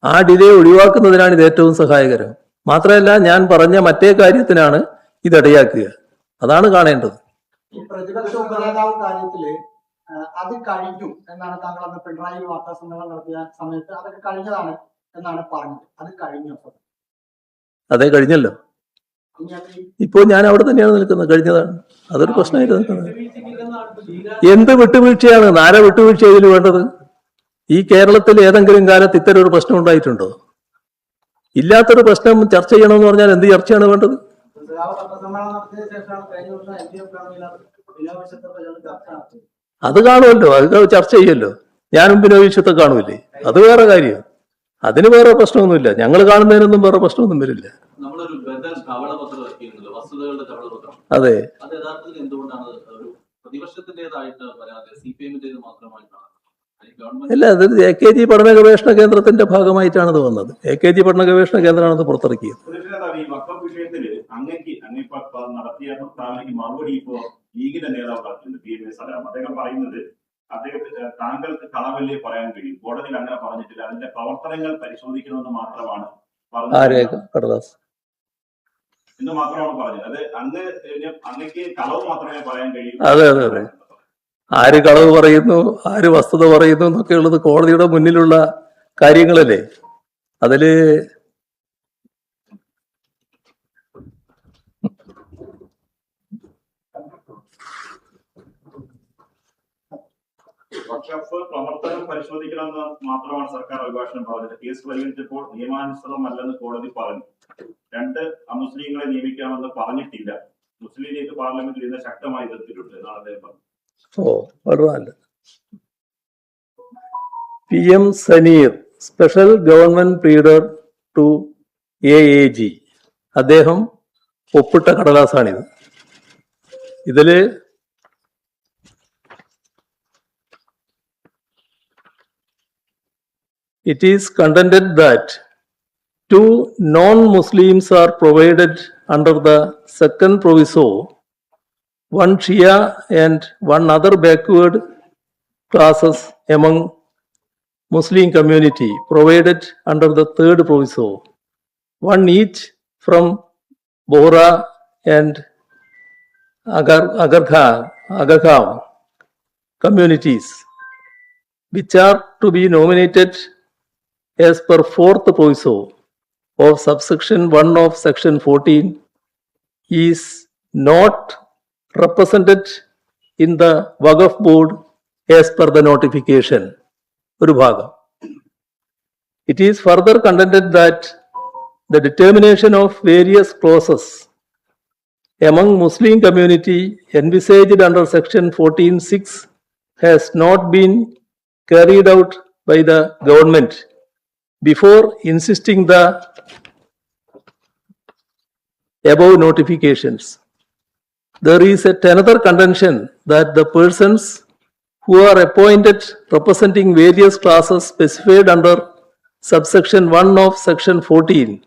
ആ ഡിലേ ഒഴിവാക്കുന്നതിനാണ് ഇത് ഏറ്റവും സഹായകരം. മാത്രമല്ല, ഞാൻ പറഞ്ഞ മറ്റേ കാര്യത്തിനാണ് ഇതിടയാക്കുക. അതാണ് കാണേണ്ടത്. ഈ പ്രതിപക്ഷ ഉപനേതാവ് കാര്യത്തില് അത് കഴിഞ്ഞു എന്നാണ് താങ്കൾ അന്ന് പിണറായി വാർത്താ സമ്മേളനം നടത്തിയ സമയത്ത് അതൊക്കെ കഴിഞ്ഞതാണ് എന്നാണ് പറഞ്ഞത്. അത് കഴിഞ്ഞു? അതേ, കഴിഞ്ഞല്ലോ. ഇപ്പോൾ ഞാൻ അവിടെ തന്നെയാണ് നിൽക്കുന്നത്. കഴിഞ്ഞതാണ്. അതൊരു പ്രശ്നമായിട്ട് നിൽക്കുന്നത്. എന്ത് വിട്ടുവീഴ്ചയാണ്? ആരെ വിട്ടുവീഴ്ച ഇതിൽ വേണ്ടത്? ഈ കേരളത്തിൽ ഏതെങ്കിലും കാലത്ത് ഇത്തരം ഒരു പ്രശ്നം ഉണ്ടായിട്ടുണ്ടോ? ഇല്ലാത്തൊരു പ്രശ്നം ചർച്ച ചെയ്യണമെന്ന് പറഞ്ഞാൽ എന്ത് ചർച്ചയാണ് വേണ്ടത്? അത് കാണുമല്ലോ, അത് ചർച്ച ചെയ്യല്ലോ. ഞാനും വിനോദത്തെ കാണൂല്ലേ, അത് വേറെ കാര്യം. അതിന് വേറെ പ്രശ്നമൊന്നുമില്ല. ഞങ്ങൾ കാണുന്നതിനൊന്നും വേറെ പ്രശ്നമൊന്നും വരില്ല. നമ്മളൊരു ബദൽ ധവളപത്രം ഇറക്കിയിരുന്നല്ലോ, വസ്തുതകളുടെ ധവളപത്രം. അതെ, അത് യഥാർത്ഥത്തിൽ എന്തുകൊണ്ടാണ് ഒരു പ്രതിപക്ഷത്തിന്റേതായിട്ട് വരാതെ CPM-ന്റേത് മാത്രമായിട്ടാണ്? അല്ല, അത് AKG പഠന ഗവേഷണ കേന്ദ്രത്തിന്റെ ഭാഗമായിട്ടാണ് ഇത് വന്നത്. AKG പഠന ഗവേഷണ കേന്ദ്രമാണ് ഇത് പുറത്തിറക്കിയത്. ഈ വഖഫ് വിഷയത്തില് അങ്ങേക്ക് നടത്തിയ പ്രസ്താവനയ്ക്ക് മറുപടി ഇപ്പോ ലീഗിന്റെ നേതാവ് നടത്തുന്നത് PMA സലാം. അദ്ദേഹം പറയുന്നത് അദ്ദേഹത്തിന് താങ്കൾക്ക് കളവല്ലേ പറയാൻ കഴിയും, കോടതിയിൽ അങ്ങനെ പറഞ്ഞിട്ടില്ല, അതിന്റെ പ്രവർത്തനങ്ങൾ പരിശോധിക്കണമെന്ന് മാത്രമാണ് പറഞ്ഞത് എന്ന് മാത്രമാണ് പറഞ്ഞത്. അത് അങ്ങക്ക് കളവ് മാത്രമേ പറയാൻ കഴിയൂ. അതെ അതെ അതെ. ആര് കളവ് പറയുന്നു, ആര് വസ്തുത പറയുന്നു എന്നൊക്കെ ഉള്ളത് കോടതിയുടെ മുന്നിലുള്ള കാര്യങ്ങളല്ലേ. അതില് വഖഫ് പ്രവർത്തനം പരിശോധിക്കണമെന്ന് മാത്രമാണ് സർക്കാർ അഭിഭാഷകൻ പറഞ്ഞത്. കേസ് പരിഗണിച്ചപ്പോൾ നിയമാനുസൃതമല്ലെന്ന് കോടതി പറഞ്ഞു. 2 അമുസ്ലിങ്ങളെ നിയമിക്കാമെന്ന് പറഞ്ഞിട്ടില്ല. മുസ്ലിം ലീഗ് പാർലമെന്റിൽ ഇന്ന് ശക്തമായി എതിർത്തിട്ടുണ്ട് എന്നാണ് അദ്ദേഹം പറഞ്ഞത്. വളരെ നല്ലത്. PM Saneer, special government pleader to AAG, അദ്ദേഹം ഒപ്പിട്ട കടലാസാണിത്. ഇതില് it is contended that 2 non-Muslims are provided under the second proviso, 1 Shia and 1 other backward classes among Muslim community provided under the third proviso, 1 each from Bohra and Agargaon communities, which are to be nominated as per 4th proviso of subsection 1 of section 14, is not represented in the Waqf board as per the notification. ഒരു ഭാഗം. It is further contended that the determination of various clauses among Muslim community envisaged under section 14(6) has not been carried out by the government before insisting the above notifications. There is another contention that the persons who are appointed representing various classes specified under subsection 1 of section 14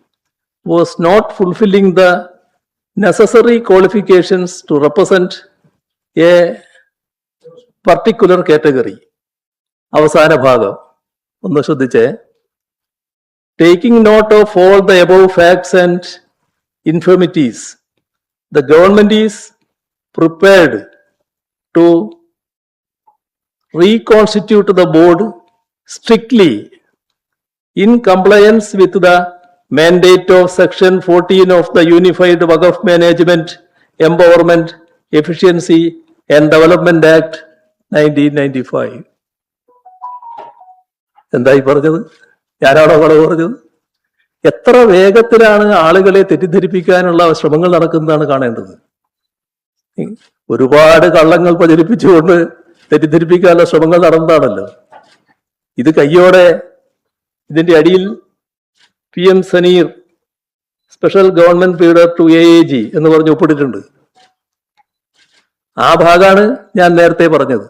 was not fulfilling the necessary qualifications to represent a particular category. അവസാന ഭാഗം ഒന്ന് ശ്രദ്ധിച്ചേ. Taking note of all the above facts and infirmities, the government is prepared to reconstitute the board strictly in compliance with the mandate of section 14 of the Unified Waqf Management, Empowerment, Efficiency and Development Act 1995. എന്തായി പറഞ്ഞത്? ഞാനാണോ കളവ് പറഞ്ഞത്? എത്ര വേഗത്തിലാണ് ആളുകളെ തെറ്റിദ്ധരിപ്പിക്കാനുള്ള ശ്രമങ്ങൾ നടക്കുന്നതാണ് കാണേണ്ടത്. ഒരുപാട് കള്ളങ്ങൾ പ്രചരിപ്പിച്ചുകൊണ്ട് തെറ്റിദ്ധരിപ്പിക്കാനുള്ള ശ്രമങ്ങൾ നടന്നതാണല്ലോ. ഇത് കയ്യോടെ ഇതിന്റെ അടിയിൽ PM Saneer special government pleader to AAG എന്ന് പറഞ്ഞ് ഒപ്പിട്ടിട്ടുണ്ട്. ആ ഭാഗമാണ് ഞാൻ നേരത്തെ പറഞ്ഞത്.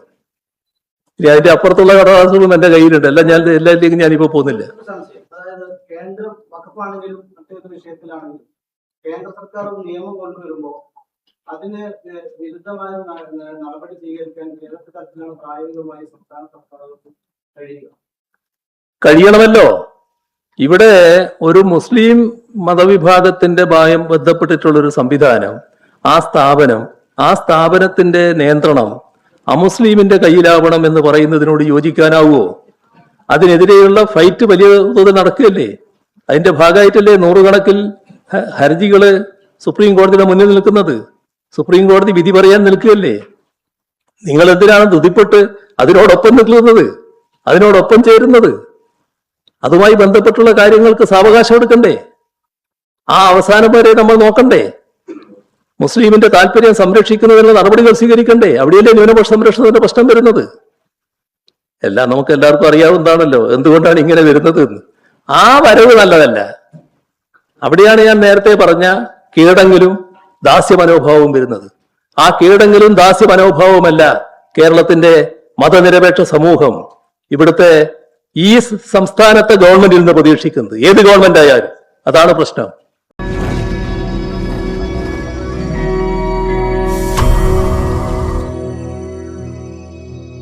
ഇനി അതിന്റെ അപ്പുറത്തുള്ള കടലാസുകളും എന്റെ കയ്യിലുണ്ട്. എല്ലാം എല്ലാത്തിലേക്കും ഞാനിപ്പോ പോകുന്നില്ല. സംശയം, അതായത് കേന്ദ്ര വകുപ്പാണെങ്കിലും മറ്റേത് വിഷയത്തിലാണെങ്കിലും കേന്ദ്ര സർക്കാർ ഒരു നിയമം കൊണ്ടുവരുമ്പോൾ അതിന് വിരുദ്ധമായ നടപടി സ്വീകരിക്കാൻ ഏതൊക്കെ തരത്തിലാണ് പ്രായോഗികമായി സംസ്ഥാന സർക്കാരുകൾക്ക് കഴിയണമല്ലോ. ഇവിടെ ഒരു മുസ്ലിം മതവിഭാഗത്തിന്റെ ബന്ധപ്പെട്ടിട്ടുള്ള ഒരു സംവിധാനം, ആ സ്ഥാപനത്തിന്റെ നിയന്ത്രണം അമുസ്ലിമിന്റെ കയ്യിലാവണം എന്ന് പറയുന്നതിനോട് യോജിക്കാനാവുമോ? അതിനെതിരെയുള്ള ഫൈറ്റ് വലിയ തോതിൽ നടക്കുകയല്ലേ. അതിന്റെ ഭാഗമായിട്ടല്ലേ നൂറുകണക്കിൽ ഹർജികള് സുപ്രീം കോടതിയുടെ മുന്നിൽ നിൽക്കുന്നത്. സുപ്രീം കോടതി വിധി പറയാൻ നിൽക്കുകയല്ലേ. നിങ്ങൾ എന്തിനാണ് തുതിപ്പെട്ട് അതിനോടൊപ്പം നിൽക്കുന്നത്, അതിനോടൊപ്പം ചേരുന്നത്? അതുമായി ബന്ധപ്പെട്ടുള്ള കാര്യങ്ങൾക്ക് സാവകാശം എടുക്കണ്ടേ? ആ അവസാനം വരെ നമ്മൾ നോക്കണ്ടേ? മുസ്ലിമിന്റെ താല്പര്യം സംരക്ഷിക്കുന്നതിനുള്ള നടപടികൾ സ്വീകരിക്കണ്ടേ? അവിടെയല്ലേ ന്യൂനപക്ഷ സംരക്ഷണത്തിന്റെ പ്രശ്നം വരുന്നത്. എല്ലാം നമുക്ക് എല്ലാവർക്കും അറിയാവുന്നതാണല്ലോ എന്തുകൊണ്ടാണ് ഇങ്ങനെ വരുന്നത് എന്ന്. ആ വരവ് നല്ലതല്ല. അവിടെയാണ് ഞാൻ നേരത്തെ പറഞ്ഞ കീഴടങ്ങലും ദാസ്യമനോഭാവവും വരുന്നത്. ആ കീഴടങ്ങലും ദാസ്യമനോഭാവവുമല്ല കേരളത്തിന്റെ മതനിരപേക്ഷ സമൂഹം, ഇവിടുത്തെ ഈ സംസ്ഥാനത്തെ ഗവൺമെന്റിൽ നിന്ന് പ്രതീക്ഷിക്കുന്നത്. ഏത് ഗവൺമെന്റ് ആയാലും അതാണ് പ്രശ്നം.